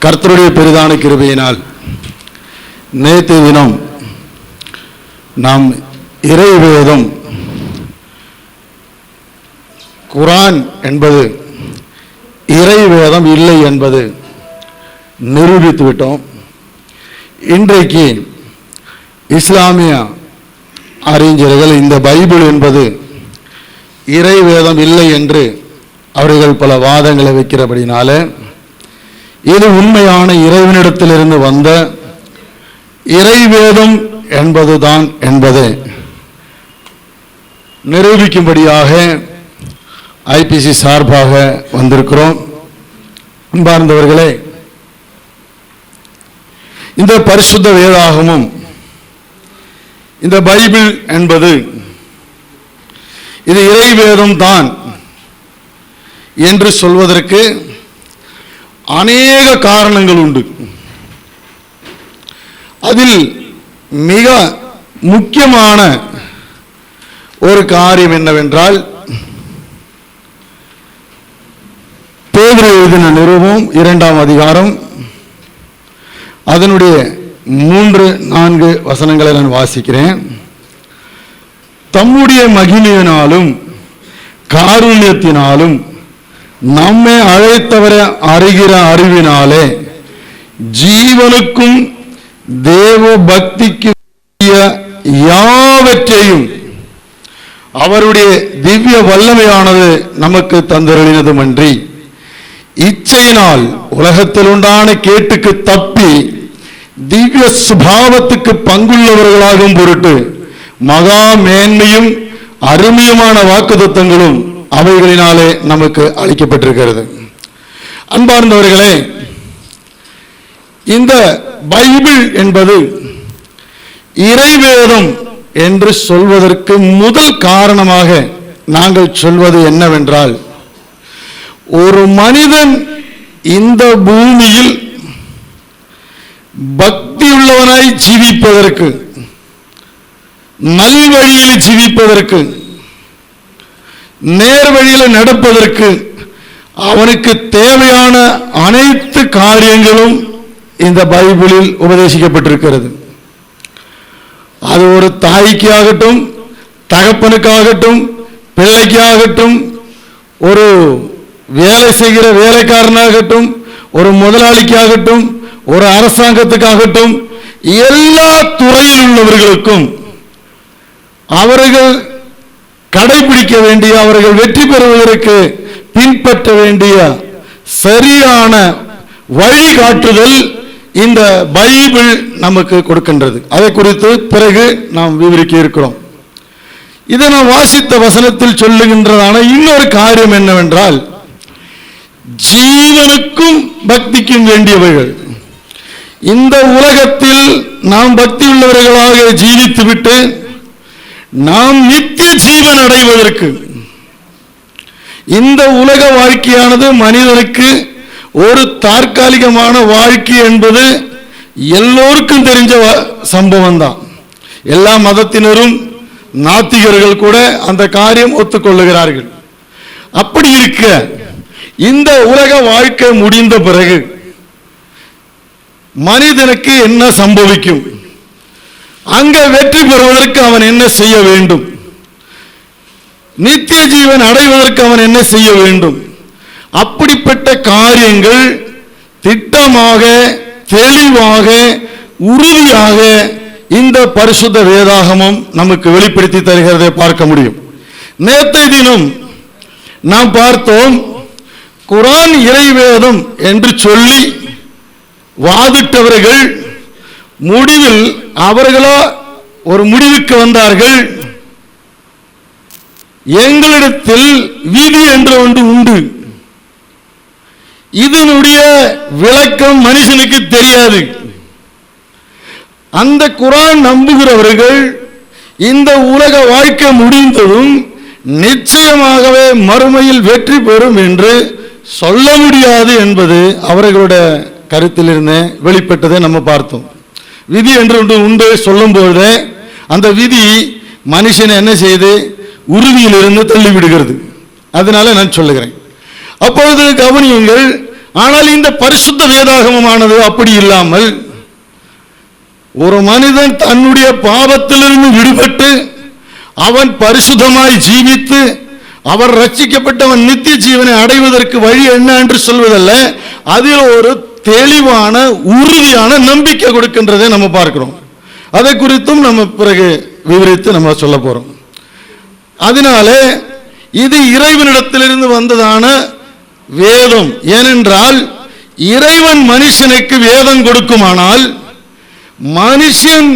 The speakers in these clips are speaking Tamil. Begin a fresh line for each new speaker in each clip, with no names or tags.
கர்த்தருடைய பெரிதான கிருபையினால் நேற்று தினம் நாம் இறைவேதம் குர்ஆன் என்பது இறைவேதம் இல்லை என்பது நிரூபித்து விட்டோம். இன்றைக்கு இஸ்லாமிய அறிஞர்கள் இந்த பைபிள் என்பது இறைவேதம் இல்லை என்று அவர்கள் பல வாதங்களை வைக்கிறபடினால இது உண்மையான இறைவனிடத்திலிருந்து வந்த இறைவேதம் என்பதுதான் என்பதை நிரூபிக்கும்படியாக ஐபிசி சார்பாக வந்திருக்கிறோம். அன்பார்ந்தவர்களே, இந்த பரிசுத்த வேதாகமும் இந்த பைபிள் என்பது இது இறைவேதம் தான் என்று சொல்வதற்கு அநேக காரணங்கள் உண்டு. அதில் மிக முக்கியமான ஒரு காரியம் என்னவென்றால், பேதுரு எழுதின நிருபம் 2ஆம் அதிகாரம் அதனுடைய 3-4 வசனங்களை நான் வாசிக்கிறேன். தம்முடைய மகிமையினாலும் காருண்யத்தினாலும் நம்மை அழைத்தவரை அறிகிற அறிவினாலே ஜீவனுக்கும் தேவ பக்திக்கு யாவற்றையும் அவருடைய திவ்ய வல்லமையானது நமக்கு தந்தருளினதுமன்றி இச்சையினால் உலகத்தில் உண்டான கேட்டுக்கு தப்பி திவ்ய சுபாவத்துக்கு பங்குள்ளவர்களாகும் பொருட்டு மகா மேன்மையும் அருமையுமான வாக்குத்தத்தங்களும் அவைகளினாலே நமக்கு அளிக்கப்பட்டிருக்கிறது. அன்பார்ந்தவர்களே, இந்த பைபிள் என்பது இறைவேதம் என்று சொல்வதற்கு முதல் காரணமாக நாங்கள் சொல்வது என்னவென்றால், ஒரு மனிதன் இந்த பூமியில் பக்தியுள்ளவனாய் ஜீவிப்பதற்கு, நல்வழியில் ஜீவிப்பதற்கு, நேர்வழியில் நடப்பதற்கு அவனுக்கு தேவையான அனைத்து காரியங்களும் இந்த பைபிளில் உபதேசிக்கப்பட்டிருக்கிறது. அது ஒரு தாய்க்கு ஆகட்டும், தகப்பனுக்காகட்டும், பிள்ளைக்காகட்டும், ஒரு வேலை செய்கிற வேலைக்காரனாகட்டும், ஒரு முதலாளிக்காகட்டும், ஒரு அரசாங்கத்துக்காகட்டும், எல்லா துறையில் உள்ளவர்களுக்கும் அவர்கள் கடைபிடிக்க வேண்டிய, அவர்கள் வெற்றி பெறுவதற்கு பின்பற்ற வேண்டிய சரியான வழிகாட்டுதல் இந்த பைபிள் நமக்கு கொடுக்கின்றது. அதை குறித்து பிறகு நாம் விவரிக்க இருக்கிறோம். இதை நாம் வாசித்த வசனத்தில் சொல்லுகின்றதான இன்னொரு காரியம் என்னவென்றால், ஜீவனுக்கும் பக்திக்கும் வேண்டியவைகள். இந்த உலகத்தில் நாம் பக்தி உள்ளவர்களாக ஜீவித்துவிட்டு நாம் நித்திய ஜீவன் அடைவதற்கு, இந்த உலக வாழ்க்கையானது மனிதனுக்கு ஒரு தற்காலிகமான வாழ்க்கை என்பது எல்லோருக்கும் தெரிஞ்ச சம்பவம் தான். எல்லா மதத்தினரும் நாத்திகர்கள் கூட அந்த காரியம் ஒத்துக்கொள்ளுகிறார்கள். அப்படி இருக்க இந்த உலக வாழ்க்கை முடிந்த பிறகு மனிதனுக்கு என்ன சம்பவிக்கும், அங்க வெற்றி பெறுவதற்கு அவன் என்ன செய்ய வேண்டும், நித்திய ஜீவன் அடைவதற்கு அவன் என்ன செய்ய வேண்டும், அப்படிப்பட்ட காரியங்கள் திட்டமாக, தெளிவாக, உறுதியாக இந்த பரிசுத்த வேதாகமம் நமக்கு வெளிப்படுத்தி தருகிறதை பார்க்க முடியும். நேற்றைய தினம் நாம் பார்த்தோம், குர்ஆன் இறைவேதம் என்று சொல்லி வாதிட்டவர்கள் முடிவில் அவர்களா ஒரு முடிவுக்கு வந்தார்கள். எங்களிடத்தில் விதி என்று ஒன்று உண்டு, இதனுடைய விளக்கம் மனுஷனுக்கு தெரியாது. அந்த குர்ஆன் நம்புகிறவர்கள் இந்த உலக வாழ்க்கை முடிந்ததும் நிச்சயமாகவே மறுமையில் வெற்றி பெறும் என்று சொல்ல முடியாது என்பது அவர்களுடைய கருத்திலிருந்து வெளிப்பட்டதை நம்ம பார்த்தோம். விதி என்று ஒன்று உண்டு சொல்லும்போது அந்த விதி மனுஷனை என்ன செய்து உறுதியிலிருந்து தள்ளிவிடுகிறது. அதனால நான் சொல்லுகிறேன். அப்பொழுது கவனியுங்கள், ஆனால் இந்த பரிசுத்த வேதாகமமானது அப்படி இல்லாமல் ஒரு மனிதன் தன்னுடைய பாவத்திலிருந்து விடுபட்டு அவன் பரிசுத்தமாய் ஜீவித்து அவர் ரட்சிக்கப்பட்டவன் நித்திய ஜீவனை அடைவதற்கு வழி என்ன என்று சொல்வதல்ல, அதில் ஒரு தெளிவான உறுதியான நம்பிக்கை கொடுக்கின்றதை நம்ம பார்க்கிறோம். அதை குறித்தும் நம்ம பிறகு விவரித்து நம்ம சொல்ல போறோம். அதனாலே இது இறைவனிடத்திலிருந்து வந்ததான வேதம். ஏனென்றால் இறைவன் மனுஷனுக்கு வேதம் கொடுக்குமானால் மனுஷன்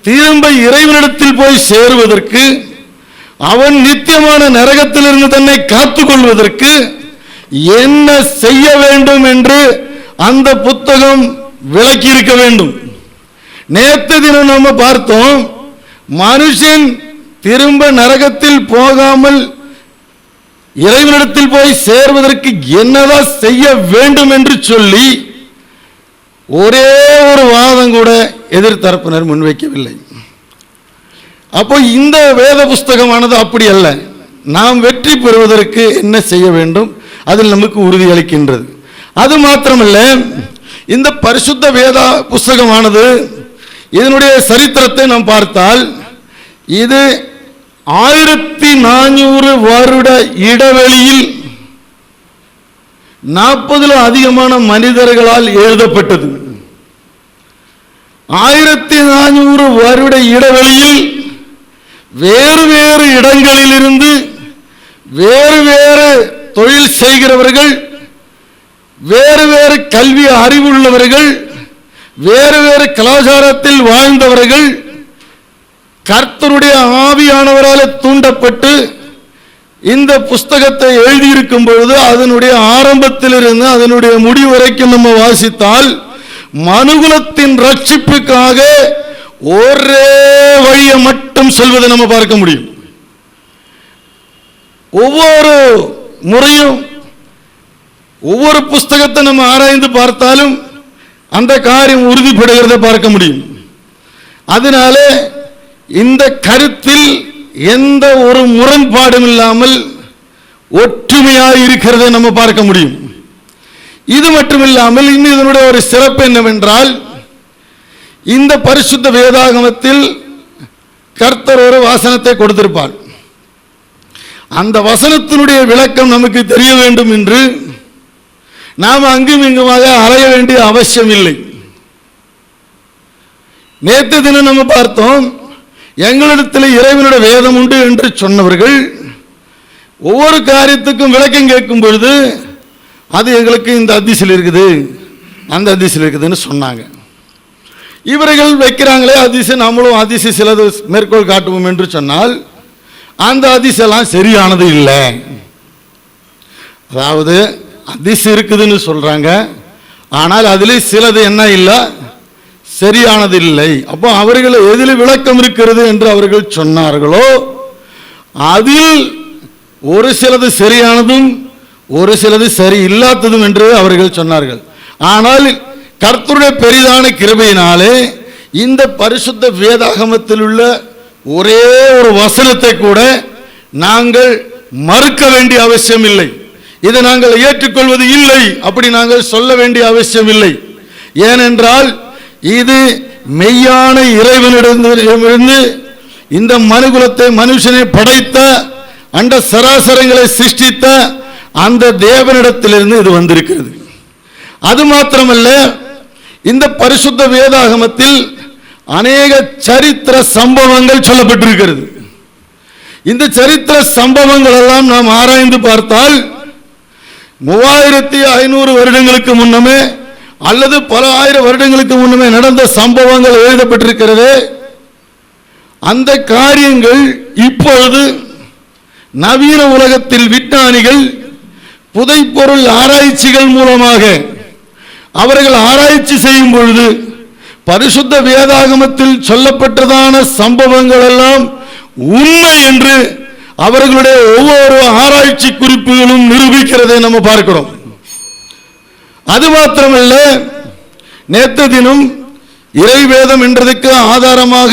திரும்ப இறைவனிடத்தில் போய் சேருவதற்கு, அவன் நித்தியமான நரகத்திலிருந்து தன்னை காத்துக் கொள்வதற்கு என்ன செய்ய வேண்டும் என்று அந்த புத்தகம் விளக்கி இருக்க வேண்டும். நேற்று தினம் நம்ம பார்த்தோம், மனுஷன் திரும்ப நரகத்தில் போகாமல் இறைவனிடத்தில் போய் சேர்வதற்கு என்னதான் செய்ய வேண்டும் என்று சொல்லி ஒரே ஒரு வாதம் கூட எதிர்த்தரப்பினர் முன்வைக்கவில்லை. அப்போ இந்த வேத புஸ்தகமானது அப்படி அல்ல. நாம் வெற்றி பெறுவதற்கு என்ன செய்ய வேண்டும் அதில் நமக்கு உறுதியளிக்கின்றது. அது மாத்திரமல்ல, இந்த பரிசுத்த வேத புஸ்தகமானது இதனுடைய சரித்திரத்தை நாம் பார்த்தால் இது 1400 வருட இடைவெளியில் 40 அதிகமான மனிதர்களால் எழுதப்பட்டது. 1400 வருட இடைவெளியில் வேறு வேறு இடங்களில் இருந்து வேறு வேறு தொழில் செய்கிறவர்கள், வேறு வேறு கல்வி அறிவுள்ளவர்கள், வேறு வேறு கலாச்சாரத்தில் வாழ்ந்தவர்கள் கர்த்தருடைய ஆவியானவரால் தூண்டப்பட்டு இந்த புஸ்தகத்தை எழுதியிருக்கும் பொழுது அதனுடைய ஆரம்பத்திலிருந்து அதனுடைய முடிவு வரைக்கும் நம்ம வாசித்தால் மனுகுலத்தின் ரட்சிப்புக்காக ஒரே வழியை மட்டும் சொல்வதை நம்ம பார்க்க முடியும். ஒவ்வொரு முறையும் ஒவ்வொரு புஸ்தகத்தை நம்ம ஆராய்ந்து பார்த்தாலும் அந்த காரியம் உறுதிப்படுகிறத பார்க்க முடியும். அதனால இந்த கருத்தில் எந்த ஒரு முரண்பாடும் இல்லாமல் ஒற்றுமையாக இருக்கிறதை நம்ம பார்க்க முடியும். இது மட்டுமில்லாமல் இன்னும் இதனுடைய ஒரு சிறப்பு என்னவென்றால், இந்த பரிசுத்த வேதாகமத்தில் கர்த்தர் ஒரு வசனத்தை கொடுத்திருப்பார். அந்த வசனத்தினுடைய விளக்கம் நமக்கு தெரிய வேண்டும் என்று நாம் அங்கும் இங்குமாக அலைய வேண்டிய அவசியம் இல்லை. நேற்று தினம் நம்ம பார்த்தோம், எங்களிடத்தில் இறைவனுடைய வேதம் உண்டு என்று சொன்னவர்கள் ஒவ்வொரு காரியத்துக்கும் விளக்கம் கேட்கும் பொழுது அது எங்களுக்கு இந்த அதிசயில் இருக்குது அந்த அதிசயில் இருக்குதுன்னு சொன்னாங்க. இவர்கள் வைக்கிறாங்களே அதிசயம், நம்மளும் அதிசயம் சிலது மேற்கோள் காட்டுவோம் என்று சொன்னால் அந்த அதிசயெல்லாம் சரியானது இல்லை. அதாவது அதிசயம் இருக்குதுன்னு சொல்றாங்க, ஆனால் அதில் சிலது என்ன இல்லை, சரியானது இல்லை. அப்போ அவர்கள் எதில் விளக்கம் இருக்கிறது என்று அவர்கள் சொன்னார்களோ அதில் ஒரு சிலது சரியானதும் ஒரு சிலது சரி இல்லாததும் என்று அவர்கள் சொன்னார்கள். ஆனால் கர்த்தருடைய பெரிதான கிருபையினாலே இந்த பரிசுத்த வேதாகமத்தில் உள்ள ஒரே ஒரு வசனத்தை கூட நாங்கள் மறுக்க வேண்டிய அவசியம் இல்லை. இதை நாங்கள் ஏற்றுக்கொள்வது இல்லை, அப்படி நாங்கள் சொல்ல வேண்டிய அவசியம் இல்லை. ஏனென்றால் இது மெய்யான இறைவனிடமிருந்து இந்த மனுகுலத்தை மனுஷனை படைத்த அண்ட சராசரங்களை சிருஷ்டித்த அந்த தேவனிடத்திலிருந்து இது வந்திருக்கிறது. அது மாத்திரமல்ல, இந்த பரிசுத்த வேதாகமத்தில் அநேக சரித்திர சம்பவங்கள் சொல்லப்பட்டிருக்கிறது. இந்த சரித்திர சம்பவங்கள் எல்லாம் நாம் ஆராய்ந்து பார்த்தால் 3500 வருடங்களுக்கு முன்னமே அல்லது பல ஆயிரம் வருடங்களுக்கு முன்னமே நடந்த சம்பவங்கள் எழுதப்பட்டிருக்கிறது. அந்த காரியங்கள் இப்பொழுது நவீன உலகத்தில் விஞ்ஞானிகள் புதைப்பொருள் ஆராய்ச்சிகள் மூலமாக அவர்கள் ஆராய்ச்சி செய்யும் பொழுது பரிசுத்த வேதாகமத்தில் சொல்லப்பட்டதான சம்பவங்கள் எல்லாம் உண்மை என்று அவர்களுடைய ஒவ்வொரு ஆராய்ச்சி குறிப்புகளும் நிரூபிக்கிறதை நம்ம பார்க்கிறோம். அது மாத்திரமல்ல, நேற்று தினம் இறைவேதம் என்றதுக்கு ஆதாரமாக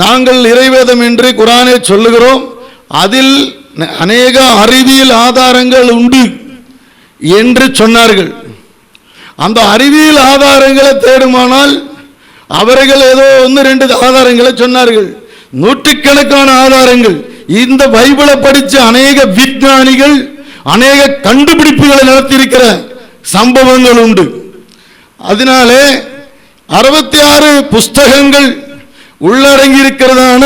நாங்கள் இறைவேதம் என்று குர்ஆனை சொல்லுகிறோம். அதில் அநேக அறிவியல் ஆதாரங்கள் உண்டு. என்று சொன்னார்கள். அந்த அறிவியல் ஆதாரங்களை தேடுமானால் அவர்கள் ஏதோ 1-2 ஆதாரங்களை சொன்னார்கள். நூற்றுக்கணக்கான ஆதாரங்கள். இந்த பைபிளை படித்த அநேக விஞ்ஞானிகள் அநேக கண்டுபிடிப்புகளை நடத்தியிருக்கிற சம்பவங்கள் உண்டு. அதனாலே 66 புஸ்தகங்கள் உள்ளடங்கி இருக்கிறதான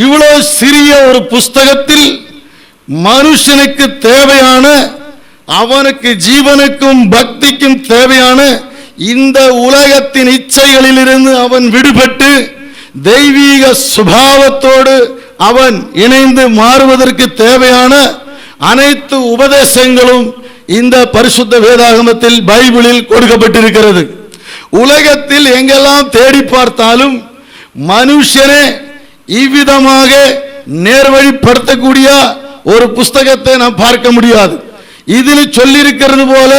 இவ்வளவு சிறிய ஒரு புஸ்தகத்தில் மனுஷனுக்கு தேவையான, அவனுக்கு ஜீவனுக்கும் பக்திக்கும் தேவையான இந்த உலகத்தின் இச்சைகளிலிருந்து அவன் விடுபட்டு தெய்வீக சுபாவத்தோடு அவன் இணைந்து மாறுவதற்கு தேவையான அனைத்து உபதேசங்களும் இந்த பரிசுத்த வேதாகமத்தில் பைபிளில் கொடுக்கப்பட்டிருக்கிறது. உலகத்தில் எங்கெல்லாம் தேடி பார்த்தாலும் மனுஷனே இவ்விதமாக நேர்வழிப்படுத்தக்கூடிய ஒரு புஸ்தகத்தை நாம் பார்க்க முடியாது. இதில் சொல்லியிருக்கிறது போல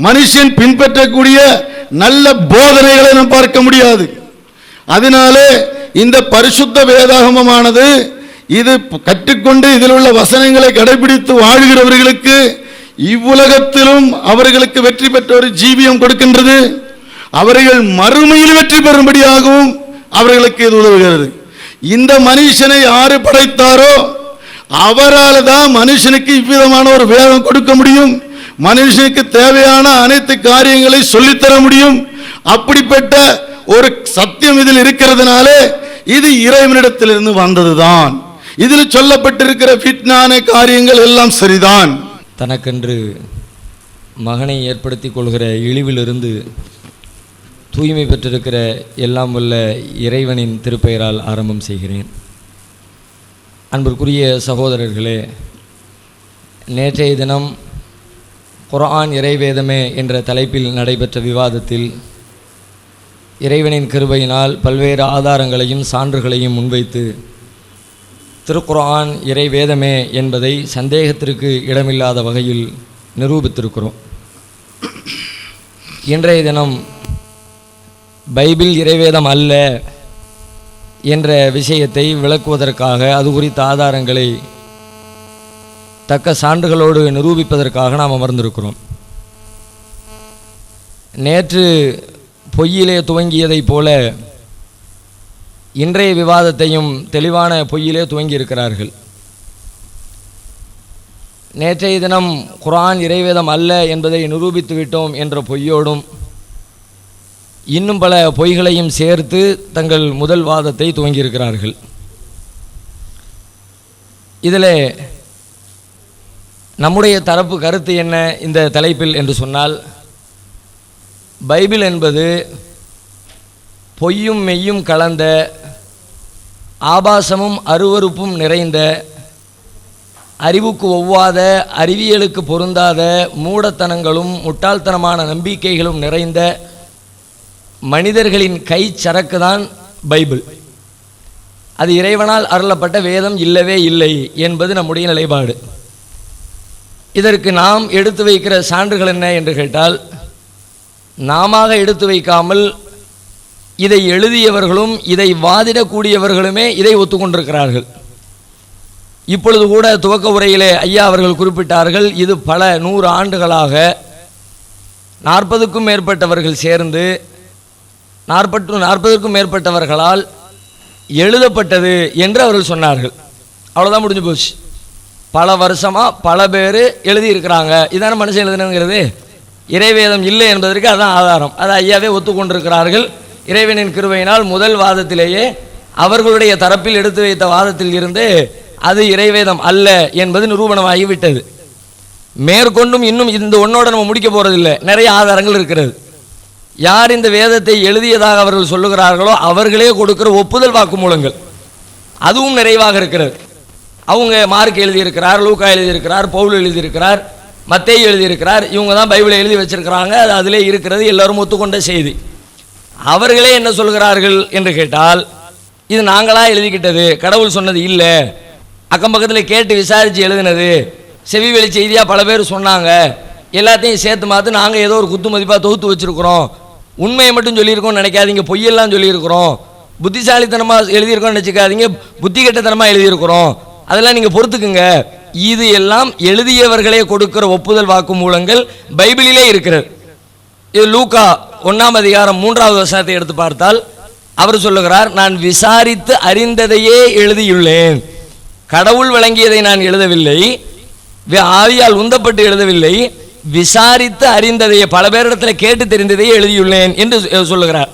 மனுஷன் பின்பற்றக்கூடிய நல்ல போதனைகளை நாம் பார்க்க முடியாது. அதனாலே இந்த பரிசுத்த வேதாகமமானது இது கற்றுக்கொண்டு இதில் உள்ள வசனங்களை கடைபிடித்து வாழ்கிறவர்களுக்கு இவ்வுலகத்திலும் அவர்களுக்கு வெற்றி பெற்ற ஒரு ஜீவியம் கொடுக்கின்றது. அவர்கள் மறுமையில் வெற்றி பெறும்படியாகவும் அவர்களுக்கு இது உதவுகிறது. இந்த மனுஷனை யாரு படைத்தாரோ அவரால் தான் மனுஷனுக்கு இவ்விதமான ஒரு வேதம் கொடுக்க முடியும். மனுஷனுக்கு தேவையான அனைத்து காரியங்களை சொல்லித்தர முடியும். அப்படிப்பட்ட ஒரு சத்தியம் இதில் இருக்கிறதுனால இது இறைவனிடத்திலிருந்து வந்ததுதான். இதில் சொல்லப்பட்டிருக்கிற விஞ்ஞான காரியங்கள் எல்லாம் சரிதான்.
தனக்கென்று மகனை ஏற்படுத்தி கொள்கிற இழிவிலிருந்து தூய்மை பெற்றிருக்கிற எல்லாம் வல்ல இறைவனின் திருப்பெயரால் ஆரம்பம் செய்கிறேன். அன்பிற்குரிய சகோதரர்களே, நேற்றைய தினம் குர்ஆன் இறைவேதமே என்ற தலைப்பில் நடைபெற்ற விவாதத்தில் இறைவனின் கிருபையினால் பல்வேறு ஆதாரங்களையும் சான்றுகளையும் முன்வைத்து திருக்குர்ஆன் இறைவேதமே என்பதை சந்தேகத்திற்கு இடமில்லாத வகையில் நிரூபித்திருக்கிறோம். இன்றைய தினம் பைபிள் இறைவேதம் அல்ல என்ற விஷயத்தை விளக்குவதற்காக, அது குறித்த ஆதாரங்களை தக்க சான்றுகளோடு நிரூபிப்பதற்காக நாம் அமர்ந்திருக்கிறோம். நேற்று பொய்யிலே துவங்கியதைப் போல இன்றைய விவாதத்தையும் தெளிவான பொய்யிலே துவங்கியிருக்கிறார்கள். நேற்றைய தினம் குர்ஆன் இறைவேதம் அல்ல என்பதை நிரூபித்து விட்டோம் என்ற பொய்யோடும் இன்னும் பல பொய்களையும் சேர்த்து தங்கள் முதல் வாதத்தை துவங்கியிருக்கிறார்கள். இதில் நம்முடைய தரப்பு கருத்து என்ன இந்த தலைப்பில் என்று சொன்னால், பைபிள் என்பது பொய்யும் மெய்யும் கலந்த, ஆபாசமும் அருவருப்பும் நிறைந்த, அறிவுக்கு ஒவ்வாத, அறிவியலுக்கு பொருந்தாத, மூடத்தனங்களும் முட்டாள்தனமான நம்பிக்கைகளும் நிறைந்த மனிதர்களின் கை சரக்கு தான் பைபிள். அது இறைவனால் அருளப்பட்ட வேதம் இல்லவே இல்லை என்பது நம்முடைய நிலைப்பாடு. இதற்கு நாம் எடுத்து வைக்கிற சான்றுகள் என்ன என்று கேட்டால், நாம எடுத்து வைக்காமல் இதை எழுதியவர்களும் இதை வாதிடக்கூடியவர்களுமே இதை ஒத்துக்கொண்டிருக்கிறார்கள். இப்பொழுது கூட துவக்க உரையிலே ஐயா அவர்கள் குறிப்பிட்டார்கள், இது பல 100 ஆண்டுகளாக 40க்கும் மேற்பட்டவர்கள் சேர்ந்து 40க்கும் மேற்பட்டவர்களால் எழுதப்பட்டது என்று அவர்கள் சொன்னார்கள். அவ்வளோதான், முடிஞ்சு போச்சு. பல வருஷமாக பல பேர் எழுதியிருக்கிறாங்க. இதான மனுஷன் எழுதுனதுங்கிறது. இறைவேதம் இல்லை என்பதற்கு அதான் ஆதாரம். அதை ஐயாவே ஒத்துக்கொண்டிருக்கிறார்கள். இறைவனின் கிருபையினால் முதல் வாதத்திலேயே அவர்களுடைய தரப்பில் எடுத்து வைத்த வாதத்தில் இருந்து அது இறைவேதம் அல்ல என்பது நிரூபணமாகிவிட்டது. மேற்கொண்டும் இன்னும் இந்த ஒன்னோட நம்ம முடிக்க போகிறதில்லை, நிறைய ஆதாரங்கள் இருக்கிறது. யார் இந்த வேதத்தை எழுதியதாக அவர்கள் சொல்லுகிறார்களோ அவர்களே கொடுக்கிற ஒப்புதல் வாக்குமூலங்கள் அதுவும் நிறைவாக இருக்கிறது. அவங்க மார்க் எழுதியிருக்கிறார், லூக்கா எழுதியிருக்கிறார், பவுல் எழுதியிருக்கிறார், மத்தேயு எழுதியிருக்கிறார். இவங்க தான் பைபிளை எழுதி வச்சிருக்கிறாங்க. அது அதிலே இருக்கிறது, எல்லாரும் ஒத்துக்கொண்ட செய்தி. அவர்களே என்ன சொல்கிறார்கள் என்று கேட்டால், இது நாங்களாக எழுதிக்கிட்டது, கடவுள் சொன்னது இல்லை, அக்கம் பக்கத்தில் கேட்டு விசாரித்து எழுதினது, செவி வெளி செய்தியாக பல பேர் சொன்னாங்க, எல்லாத்தையும் சேர்த்து பார்த்து நாங்கள் ஏதோ ஒரு குத்து மதிப்பாக தொகுத்து வச்சுருக்கிறோம், உண்மையை மட்டும் சொல்லியிருக்கோம்னு நினைக்காதீங்க, பொய்யெல்லாம் சொல்லியிருக்கிறோம், புத்திசாலித்தனமாக எழுதியிருக்கோம்னு நினச்சிக்காதீங்க, புத்தி கெட்டத்தனமாக எழுதியிருக்கிறோம், அதெல்லாம் நீங்கள் பொறுத்துக்குங்க, இது எல்லாம் எழுதியவர்களே கொடுக்கிற ஒப்புதல் வாக்குமூலங்கள் பைபிளிலே இருக்கிறது. இது லூக்கா 1ஆம் அதிகாரம் 3வது வசனத்தை எடுத்து பார்த்தால் அவர் சொல்லுகிறார், நான் விசாரித்து அறிந்ததையே எழுதியுள்ளேன். கடவுள் வழங்கியதை நான் எழுதவில்லை, ஆவியால் உந்தப்பட்டு எழுதவில்லை, விசாரித்து அறிந்ததையே, பல பேரிடத்தில் கேட்டு தெரிந்ததையே எழுதியுள்ளேன் என்று சொல்லுகிறார்.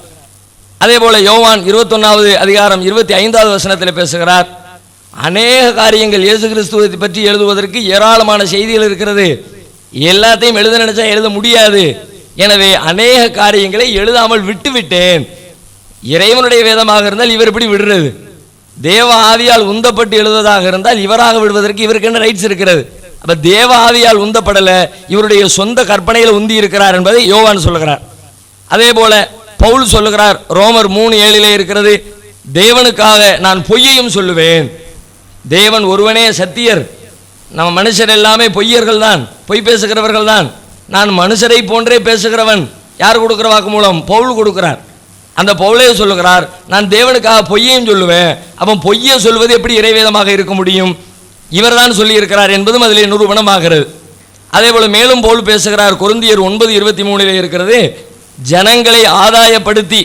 அதே போல யோவான் 21வது அதிகாரம் 25வது வசனத்தில் பேசுகிறார், அநேக காரியங்கள் இயேசு கிறிஸ்துவை பற்றி எழுதுவதற்கு ஏராளமான செய்திகள் இருக்கிறது, எல்லாத்தையும் எழுத நினைச்சா எழுத முடியாது, எனவே அநேக காரியங்களை எழுதாமல் விட்டுவிட்டேன். இறைவனுடைய வேதமாக இருந்தால் இவர் எப்படி விடுறது? தேவ ஆவியால் உந்தப்பட்டு எழுதுவதாக இருந்தால் இவராக விடுவதற்கு இவருக்கு என்ன ரைட்ஸ் இருக்கிறது? அப்ப தேவ ஆவியால் உந்தப்படல, இவருடைய சொந்த கற்பனையில் உந்தி இருக்கிறார் என்பதை யோவான் சொல்லுகிறார். அதே போல பவுல் சொல்லுகிறார், ரோமர் 3:7 இருக்கிறது, தேவனுக்காக நான் பொய்யையும் சொல்லுவேன். தேவன் ஒருவனே சத்தியர், நம்ம மனுஷர் எல்லாமே பொய்யர்கள் தான், பொய் பேசுகிறவர்கள் தான். நான் மனுஷரை போன்றே பேசுகிறவன். யார் கொடுக்கிற வாக்கு மூலம்? பவுல் கொடுக்கிறார். அந்த பவுலே சொல்லுகிறார், நான் தேவனுக்காக பொய்யையும் சொல்லுவேன். அப்போ பொய்யை சொல்வது எப்படி இறைவேதமாக இருக்க முடியும்? இவர் தான் சொல்லி இருக்கிறார் என்பதும் அதிலே நிரூபணமாகிறது. அதே போல மேலும் பவுல் பேசுகிறார், கொரிந்தியர் 9:23 இருக்கிறது, ஜனங்களை ஆதாயப்படுத்தி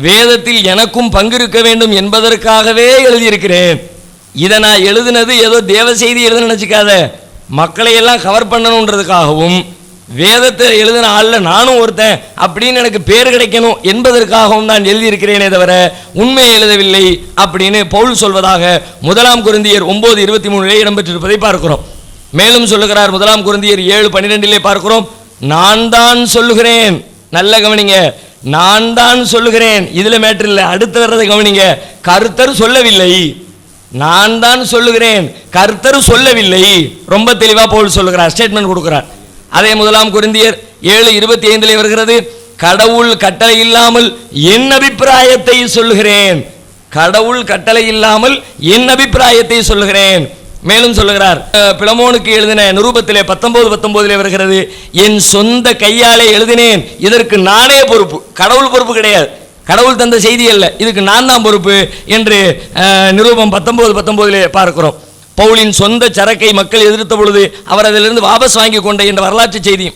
வேதத்தில் எனக்கும் பங்கிருக்க வேண்டும் என்பதற்காகவே எழுதியிருக்கிறேன். இதை நான் எழுதினது ஏதோ தேவ செய்தி எழுத நினைச்சிக்காத, மக்களை எல்லாம் கவர் பண்ணணுன்றதுக்காகவும், வேதத்தை எழுதின ஆள்ல நானும் ஒருத்தன் அப்படின்னு எனக்கு பேர் கிடைக்கணும் என்பதற்காகவும் நான் எழுதியிருக்கிறேனே தவிர உண்மையை எழுதவில்லை அப்படின்னு பவுல் சொல்வதாக 1 கொரிந்தியர் 9:23 இடம்பெற்றிருப்பதை பார்க்கிறோம். மேலும் சொல்லுகிறார், 1 கொரிந்தியர் 7:12 பார்க்கிறோம், நான் தான் சொல்லுகிறேன். நல்ல கவனிங்க, நான் தான் சொல்லுகிறேன். இதுல மேட்டர் இல்லை, அடுத்து வர்றதை கவனிங்க. கர்த்தர் சொல்லவில்லை, நான் தான் சொல்லுகிறேன், கர்த்தர் சொல்லவில்லை. ரொம்ப தெளிவா பவுல் சொல்லுகிறார், ஸ்டேட்மெண்ட் கொடுக்கிறார். அதே 1 கொரிந்தியர் 7:25 வருகிறது, கடவுள் கட்டளை இல்லாமல் என் அபிப்பிராயத்தை சொல்லுகிறேன். கடவுள் கட்டளை இல்லாமல் என் அபிப்பிராயத்தை சொல்லுகிறேன். மேலும் சொல்லுகிறார், பிலமோனுக்கு எழுதின நிருபத்திலே 19:19 வருகிறது, என் சொந்த கையாலே எழுதினேன், இதற்கு நானே பொறுப்பு. கடவுள் பொறுப்பு கிடையாது, கடவுள் தந்த செய்தி அல்ல, இதுக்கு நான் தான் பொறுப்பு என்று நிருபம் 19:19 பார்க்கிறோம். பவுலின் சொந்த சரக்கை மக்கள் எதிர்த்த பொழுது அவர் அதிலிருந்து வாபஸ் வாங்கி கொண்ட என்ற வரலாற்று செய்தி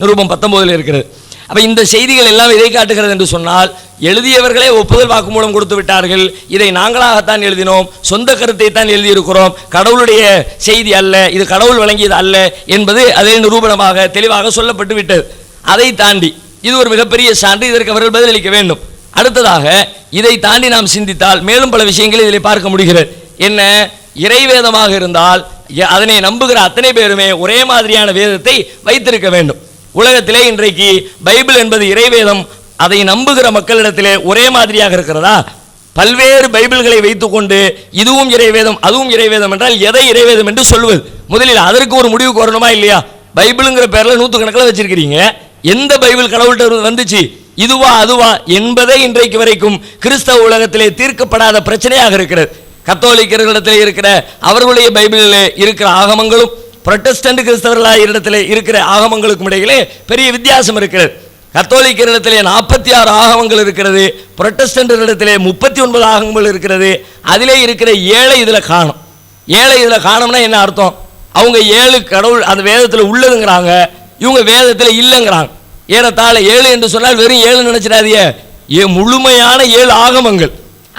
நிருபம் 19 இருக்கிறது. அப்ப இந்த செய்திகள் எல்லாம் இதை காட்டுகிறது என்று சொன்னால், எழுதியவர்களே ஒப்புதல் வாக்குமூலம் கொடுத்து விட்டார்கள், இதை நாங்களாகத்தான் எழுதினோம், சொந்த கருத்தை தான் எழுதியிருக்கிறோம், கடவுளுடைய செய்தி அல்ல, இது கடவுள் வழங்கியது அல்ல என்பது அதே நிரூபணமாக தெளிவாக சொல்லப்பட்டு விட்டது. அதை தாண்டி இது ஒரு மிகப்பெரிய சான்று, இதற்கு அவர்கள் பதிலளிக்க வேண்டும். அடுத்ததாக இதை தாண்டி நாம் சிந்தித்தால் மேலும் பல விஷயங்களை இதில் பார்க்க முடிகிறது. என்ன? இறைவேதமாக இருந்தால் அதனை நம்புகிற அத்தனை பேருமே ஒரே மாதிரியான வேதத்தை வைத்திருக்க வேண்டும். உலகத்திலே இன்றைக்கு பைபிள் என்பது இறைவேதம், அதை நம்புகிற மக்களிடத்திலே ஒரே மாதிரியாக இருக்கிறதா? பல்வேறு பைபிள்களை வைத்துக்கொண்டு இதுவும் இறைவேதம் அதுவும் இறைவேதம் என்றால் எதை இறைவேதம் என்று சொல்வது? முதலில் அதற்கு ஒரு முடிவுக்கு வரணுமா இல்லையா? பைபிளுங்கிற பேரில் 100 கணக்கில் வச்சிருக்கிறீங்க, எந்த பைபிள் கடவுள்கிட்ட வந்துச்சு, இதுவா அதுவா என்பதை இன்றைக்கு வரைக்கும் கிறிஸ்தவ உலகத்திலே தீர்க்கப்படாத பிரச்சனையாக இருக்கிறது. கத்தோலிக்கர்களிடத்தில் இருக்கிற அவர்களுடைய பைபிளில் இருக்கிற ஆகமங்களும் புரொட்டஸ்டன்ட் கிறிஸ்தவர்களாக இடத்துல இருக்கிற ஆகமங்களுக்கும் இடையிலே பெரிய வித்தியாசம் இருக்கிறது. கத்தோலிக்கரிடத்திலே 46 ஆகமங்கள் இருக்கிறது, புரொட்டஸ்டன்ட் 39 ஆகமங்கள் இருக்கிறது. அதிலே இருக்கிற 7 இதில் காணும். 7 இதில் காணும்னா என்ன அர்த்தம்? அவங்க 7 கடவுள் அந்த வேதத்தில் உள்ளதுங்கிறாங்க, இவங்க வேதத்தில் இல்லைங்கிறாங்க. ஏறத்தாழ 7 என்று சொன்னால் வெறும் 7 நினைச்சிடாதீங்க, முழுமையான 7 ஆகமங்கள்.